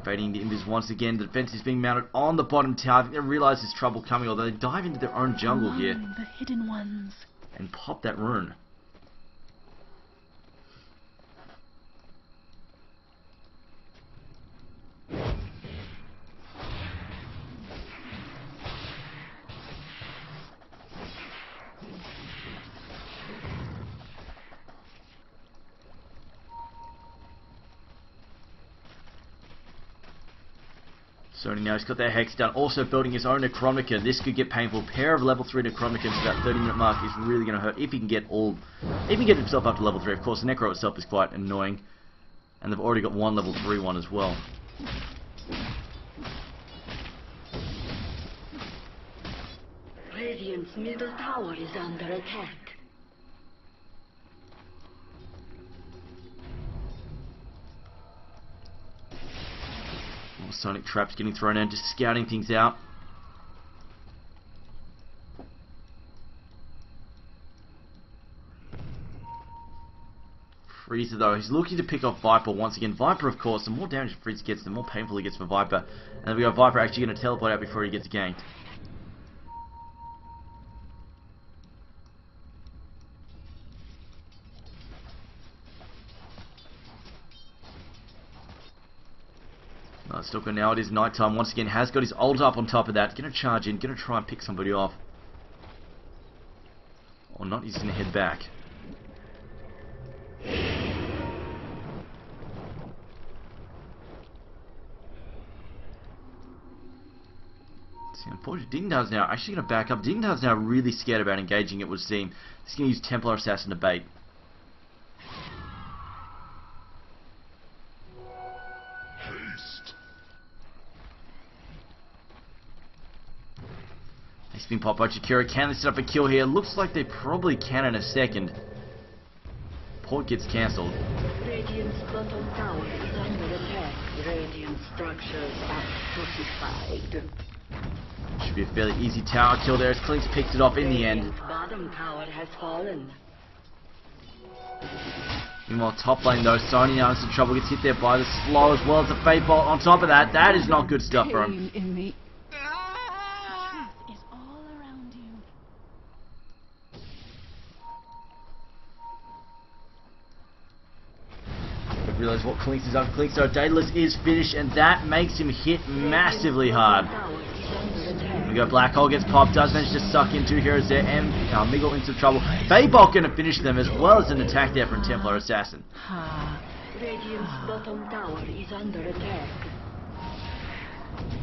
Fading into Invis once again. The defense is being mounted on the bottom tower. I think they realise there's trouble coming, although they dive into their own jungle here. The hidden ones. And pop that rune. Sony now has got their Hex done, also building his own Necronomicon. This could get painful. Pair of level 3 Necronomicons at that 30-minute mark is really going to hurt if he can get himself up to level 3. Of course, the Necro itself is quite annoying. And they've already got one level 3 one as well. Radiant's middle tower is under attack. Sonic traps getting thrown in, just scouting things out. Frieza though, he's looking to pick off Viper once again. Viper, of course, the more damage Frieza gets, the more painful he gets for Viper. And then we got Viper actually going to teleport out before he gets ganked. Stalker now, it is nighttime once again, has got his ult up on top of that, going to charge in, going to try and pick somebody off. Or not, he's going to head back. See, unfortunately, Dignitas now actually going to back up. Dignitas now really scared about engaging, it would seem. He's going to use Templar Assassin to bait. Spin pop by Shakira. Can they set up a kill here? Looks like they probably can in a second. Port gets cancelled. Radiant's bottom tower is under attack. Radiant structures are fortified. Should be a fairly easy tower kill there as Clinks picks it off in the end. Radiant's bottom tower has fallen. Meanwhile, top lane though, Sony now in some trouble, gets hit there by the slow as well as the Fate Bolt. On top of that, that is not good stuff for him. In me. Realize what Clinks is up. Clinks, so Daedalus is finished, and that makes him hit massively hard. We go Black Hole gets popped, does manage to suck in two heroes there, and Miggle into trouble. Feybolg going to finish them as well as an attack there from Templar Assassin. Radiant's bottom tower is under attack.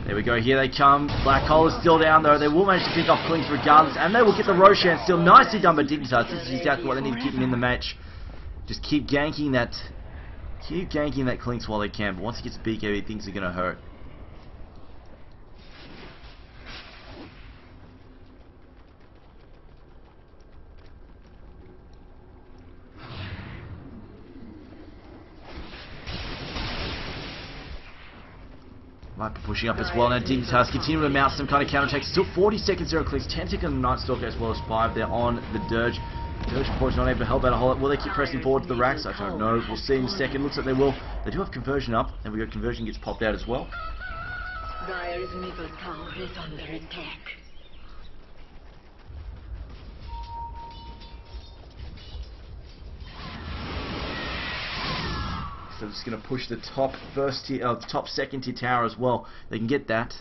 There we go, here they come. Black Hole is still down though. They will manage to pick off Clinks regardless, and they will get the Roshan still. Nicely done by Dignitas. This is exactly what they need to keep him in the match. Just keep ganking that. Keep ganking that Clinks while they can, but once he gets BKB, things are going to hurt. Viper pushing up as well. Now Dignitas continue to mount some kind of counterattack. Still 40 seconds there on Clinks. 10 seconds on Night Stalker as well as 5 there on the Dirge. Dirge, of course, not able to help out a whole lot. Will they keep pressing forward to the racks? I don't know. We'll see in a second. Looks like they will. They do have conversion up, and we got conversion gets popped out as well. Dire's middle tower is under attack. So just going to push the top top second tier tower as well. They can get that.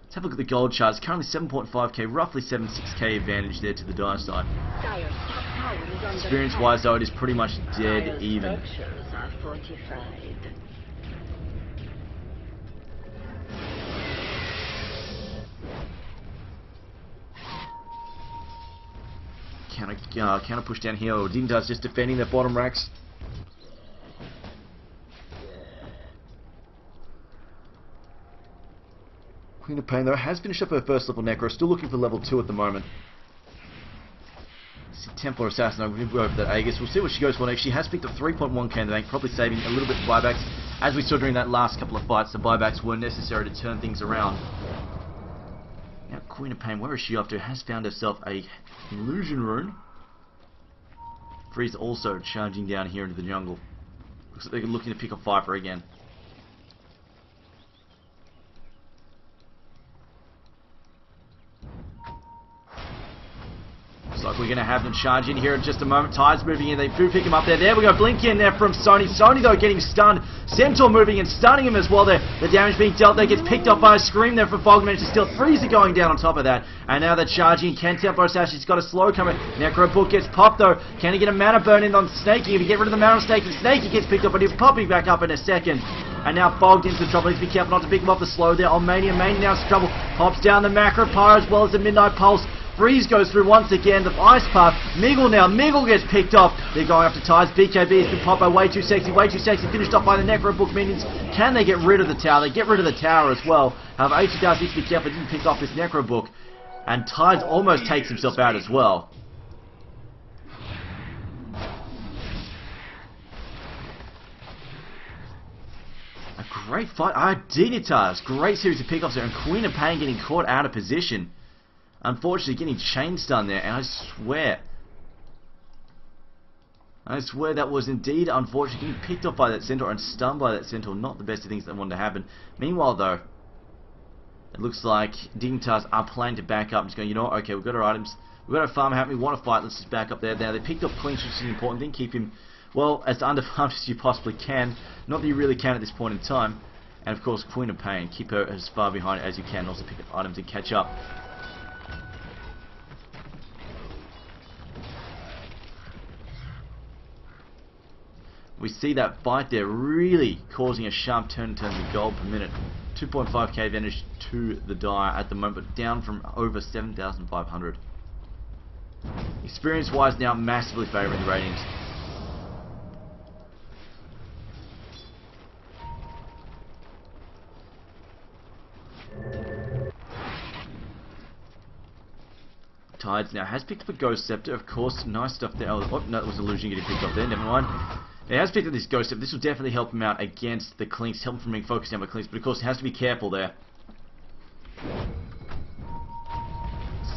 Let's have a look at the gold charts. Currently 7.5k, roughly 7.6k advantage there to the dire side. Experience-wise, though, it is pretty much dead even. Structures are fortified. Counter push down here. Dignitas just defending their bottom racks. Queen of Pain, though, has finished up her first level Necro. Still looking for level 2 at the moment. Templar Assassin, I'm going to go over that Aegis. We'll see what she goes for next. She has picked up 3.1k in the bank, probably saving a little bit of buybacks. As we saw during that last couple of fights, the buybacks were necessary to turn things around. Now, Queen of Pain, where is she up to? Has found herself a illusion rune. Freeze also charging down here into the jungle. Looks like they're looking to pick up Viper again. Looks like we're going to have them charge in here in just a moment. Tide's moving in. They do pick him up there. There we go. Blink in there from Sony. Sony, though, getting stunned. Centaur moving and stunning him as well there. The damage being dealt there. Gets picked up by a scream there from Fog. Managed to steal. Freezer going down on top of that. And now they're charging. Can Templar Assassin? She's got a slow coming. Necro Book gets popped, though. Can he get a mana burn in on Snakey? If he get rid of the mana on Snakey, Snakey gets picked up, but he's popping back up in a second. And now Fogged into trouble. Needs to be careful not to pick him off the slow there on Mania. Mania now in trouble. Pops down the Macro Pyro as well as the Midnight Pulse. Freeze goes through once again, the ice path. Miggle now, Miggle gets picked off. They're going after Tides. BKB has been popped by Way Too Sexy. Way Too Sexy finished off by the Necro Book minions. Can they get rid of the tower? They get rid of the tower as well. However, H2 needs to be careful, didn't pick off this Necro Book. And Tides almost takes himself out as well. A great fight. Dignitas, great series of pickoffs there. And Queen of Pain getting caught out of position. Unfortunately, getting chain stun there, and I swear that was indeed unfortunate. Getting picked off by that Centaur and stunned by that Centaur, not the best of things that wanted to happen. Meanwhile, though, it looks like Dignitas are planning to back up. Just going, you know what, okay, we've got our items, we've got our farm happening, we want to fight, let's just back up there. Now, they picked up Clinch, which is an important thing, keep him, well, as underfarmed as you possibly can. Not that you really can at this point in time. And, of course, Queen of Pain, keep her as far behind as you can, also pick up items and catch up. We see that fight there really causing a sharp turn in terms of gold per minute. 2.5k advantage to the Dire at the moment, but down from over 7,500. Experience-wise now massively favouring the Radiant. Tides now has picked up a Ghost Scepter, of course, nice stuff there. Oh, no, that was Illusion getting picked up there, never mind. He has picked up this Ghost Scepter. This will definitely help him out against the Clinks, help him from being focused down by Clinks, but of course he has to be careful there.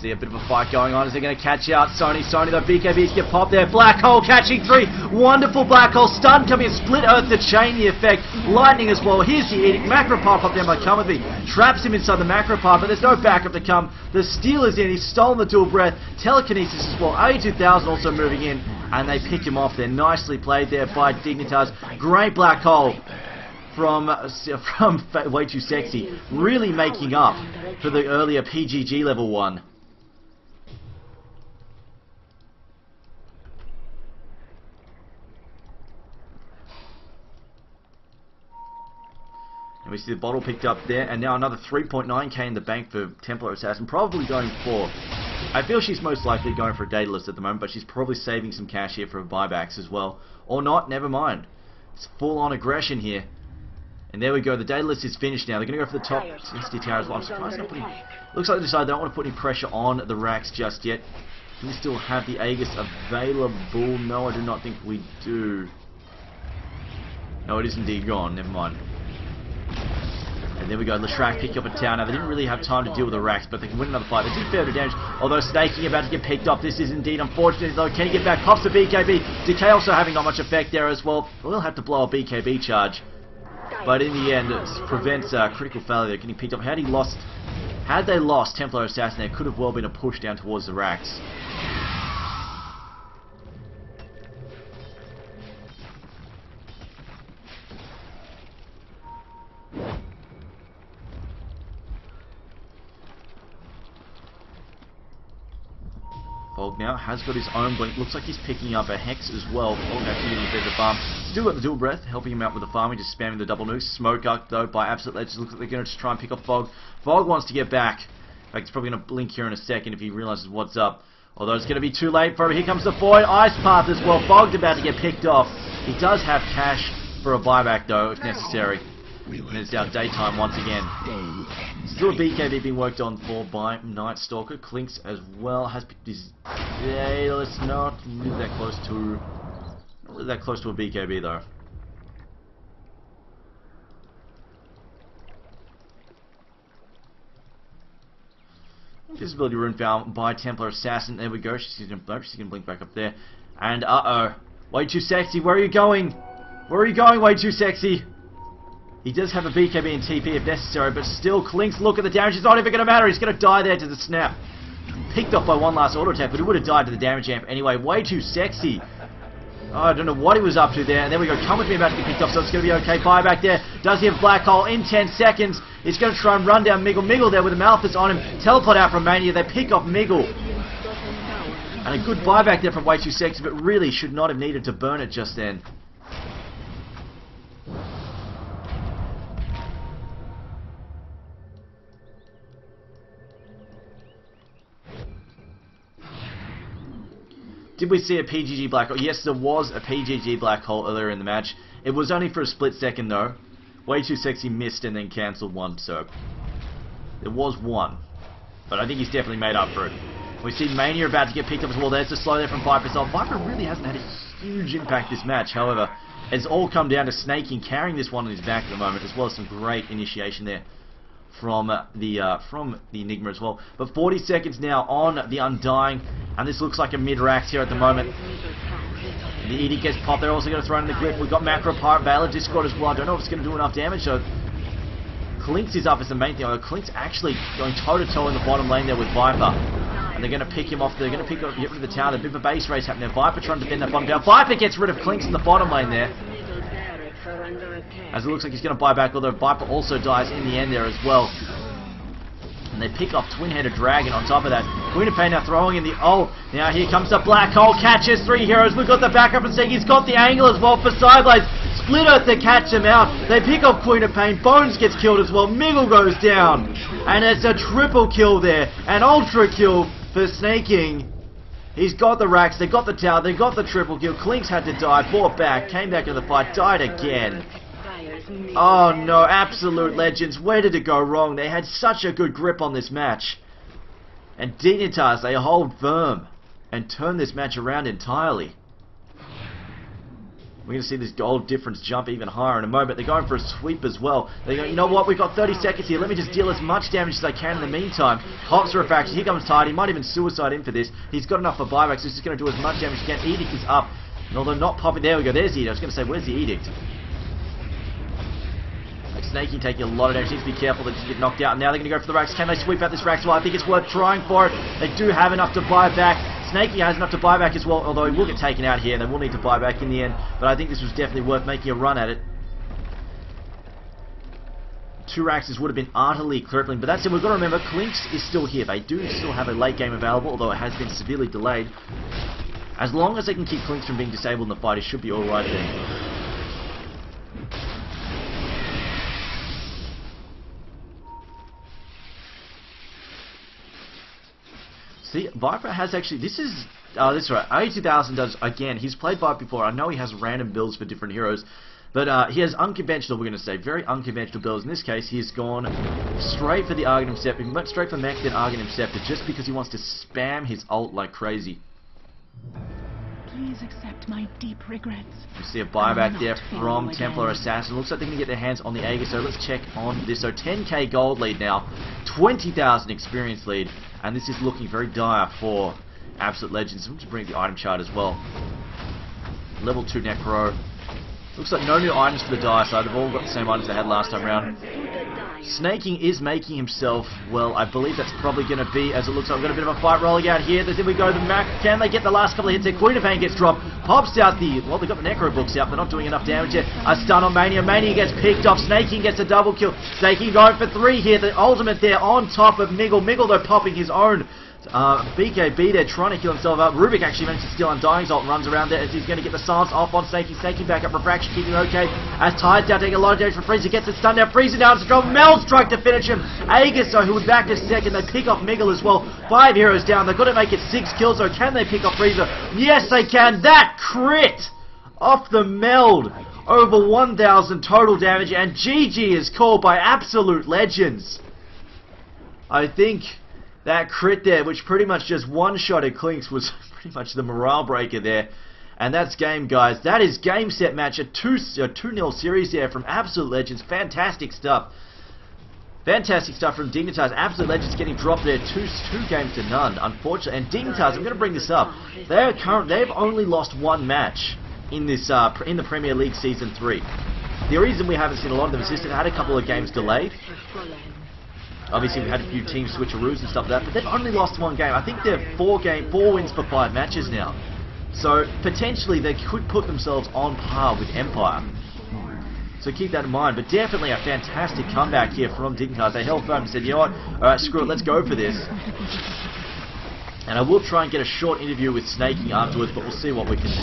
See a bit of a fight going on as they're going to catch out Sony. Sony, though, BKBs get popped there. Black Hole catching 3. Wonderful Black Hole. Stun coming and Split Earth to chain the effect. Lightning as well. Here's the Edict. Macro Pipe up there by Come With Me. Traps him inside the Macro Pipe, but there's no backup to come. The Steel is in. He's stolen the Dual Breath. Telekinesis as well. A2000 also moving in. And they pick him off there. Nicely played there by Dignitas. Great Black Hole from Way Too Sexy. Really making up for the earlier PGG level 1. And we see the bottle picked up there, and now another 3.9k in the bank for Templar Assassin, probably going for... I feel she's most likely going for a Daedalus at the moment, but she's probably saving some cash here for buybacks as well. Or not, never mind. It's full-on aggression here. And there we go, the Daedalus is finished now. They're going to go for the top 60 tower as well. I'm surprised they're putting... Looks like they decided they don't want to put any pressure on the racks just yet. Do we still have the Aegis available? No, I do not think we do. No, it is indeed gone, never mind. And there we go, Leshrac picking up a tower. Now, they didn't really have time to deal with the racks, but they can win another fight. They did fair to damage, although Snaking about to get picked up. This is indeed unfortunate, though. Can he get back? Pops the BKB. Decay also having not much effect there as well. We'll have to blow a BKB charge. But in the end, it prevents critical failure there. Getting picked up. Had they lost Templar Assassin, there could have well been a push down towards the racks. Fog now has got his own blink. Looks like he's picking up a Hex as well. Fog actually using a bit of the farm. Still got the dual breath, helping him out with the farming, just spamming the double nukes. Smoke arc though by Absolute Legends. Looks like they're going to just try and pick up Fog. Fog wants to get back. In fact, he's probably going to blink here in a second if he realizes what's up. Although it's going to be too late for him. Here comes the Void. Ice Path as well. Fog's about to get picked off. He does have cash for a buyback though, if necessary. And it's our daytime once again. Still a BKB being worked on for by Night Stalker. Clinks as well has picked his. Yeah, let's not really that close to. Not really that close to a BKB though. Invisibility rune found by Templar Assassin. There we go. She's gonna blink back up there. And way too sexy. Where are you going? Where are you going? Way too sexy. He does have a BKB and TP if necessary, but still, Clinks, look at the damage. It's not even going to matter. He's going to die there to the snap. Picked off by one last auto attack, but he would have died to the damage amp anyway. Way too sexy. Oh, I don't know what he was up to there. And there we go. Come with me, about to get picked off, so it's going to be okay. Buyback there. Does he have Black Hole in 10 seconds? He's going to try and run down Miggle. Miggle there with the Malphus on him. Teleport out from Mania. They pick off Miggle. And a good buyback there from Way Too Sexy, but really should not have needed to burn it just then. Did we see a PGG black hole? Yes, there was a PGG black hole earlier in the match. It was only for a split second though. Way Too Sexy missed and then cancelled one, so there was one. But I think he's definitely made up for it. We see Mania about to get picked up as well. There's the slow there from Viper. So Viper really hasn't had a huge impact this match. However, it's all come down to Snaking carrying this one on his back at the moment, as well as some great initiation there from the Enigma as well. But 40 seconds now on the Undying, and this looks like a mid-rax here at the moment. The Edict gets popped. They're also going to throw in the Glyph. We've got Macro Pirate Valor Discord as well. I don't know if it's going to do enough damage, so Clinks is up as the main thing. Clinks actually going toe-to-toe in the bottom lane there with Viper. And they're going to pick him off. They're going to get rid of the tower. There's a bit of a base race happening there. Viper trying to defend that bottom tower. Viper gets rid of Clinks in the bottom lane there. As it looks like he's going to buy back, although Viper also dies in the end there as well. And they pick off Twin-Headed Dragon on top of that. Queen of Pain now throwing in the ult. Now here comes the Black Hole. Catches three heroes. We've got the backup and saying he's got the angle as well for Sideblades. Split Earth to catch him out. They pick off Queen of Pain. Bones gets killed as well. Miggle goes down. And it's a triple kill there. An ultra kill for Snaking. He's got the racks, they got the tower, they got the triple kill. Clinks had to die, fought back, came back to the fight, died again. Oh no, absolute legends. Where did it go wrong? They had such a good grip on this match. And Dignitas, they hold firm and turn this match around entirely. We're going to see this gold difference jump even higher in a moment. They're going for a sweep as well. They go, you know what, we've got 30 seconds here. Let me just deal as much damage as I can in the meantime. Hops Refraction. Here comes Tide. He might even suicide in for this. He's got enough for buybacks. So he's just going to do as much damage as he can. Edict is up. And although not popping, there we go. There's the Edict. I was going to say, where's the Edict? Like Snaky taking a lot of damage. Needs to be careful that he get knocked out. And now they're going to go for the racks. Can they sweep out this racks? Well, I think it's worth trying for it. They do have enough to buy back. Snaky has enough to buy back as well, although he will get taken out here. They will need to buy back in the end. But I think this was definitely worth making a run at it. Two Raxes would have been utterly crippling. But that's it. We've got to remember, Clinks is still here. They do still have a late game available, although it has been severely delayed. As long as they can keep Clinks from being disabled in the fight, it should be alright then. See, Viper has actually, this is right, A2000 does, again, he's played Viper before. I know he has random builds for different heroes, but he has unconventional, we're going to say, very unconventional builds. In this case, he's gone straight for the Arcanum Scepter. He went straight for Mech, then Arcanum Scepter, just because he wants to spam his ult like crazy. Please accept my deep regrets. You see a buyback there from Templar Assassin. Looks like they're going to get their hands on the Aegis, so let's check on this. So 10k gold lead now, 20,000 experience lead, and this is looking very dire for Absolute Legends. We'll just bring the item chart as well. Level 2 Necro. Looks like no new items for the dire side. They've all got the same items they had last time around. Snaking is making himself, well, I believe that's probably going to be, as it looks like we've got a bit of a fight rolling out here. There we go, the Mac, can they get the last couple of hits there? Queen of Pain gets dropped, pops out the, well, they've got the Necro books out, they're not doing enough damage yet. A stun on Mania, Mania gets picked off, Snaking gets a double kill. Snaking going for 3 here, the ultimate there on top of Miggle. Miggle though popping his own BKB there trying to kill himself up. Rubik actually managed to steal Undying's ult and runs around there as he's going to get the silence off on Snakey. Snakey back up, Refraction keeping okay. As Tide's down taking a lot of damage from Freezer, gets it stunned now. Freezer down to drop. Mel strike to finish him. Aegis though, who would back to second. They pick off Miguel as well. 5 heroes down. They've got to make it 6 kills though. Can they pick off Freezer? Yes they can. That crit off the meld. Over 1,000 total damage, and GG is called by Absolute Legends. I think that crit there, which pretty much just one-shotted Clinks, was pretty much the morale breaker there. And that's game, guys. That is game, set, match. A 2-0 series there from Absolute Legends. Fantastic stuff. Fantastic stuff from Dignitas. Absolute Legends getting dropped there. Two games to none, unfortunately. And Dignitas, I'm going to bring this up. They've only lost 1 match in this in the Premier League Season 3. The reason we haven't seen a lot of them is just they've had a couple of games delayed. Obviously, we've had a few team switcheroos and stuff like that, but they've only lost 1 game. I think they're 4 wins for 5 matches now. So, potentially, they could put themselves on par with Empire. So keep that in mind. But definitely a fantastic comeback here from Dignitas. They held firm and said, you know what, alright, screw it, let's go for this. And I will try and get a short interview with Snakey afterwards, but we'll see what we can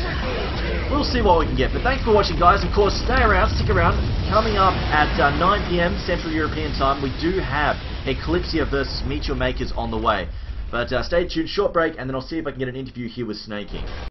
get. But thanks for watching, guys. Of course, stay around, stick around. Coming up at 9 PM Central European time, we do have Eclipsia versus Meet Your Makers on the way. But stay tuned, short break, and then I'll see if I can get an interview here with Snakey.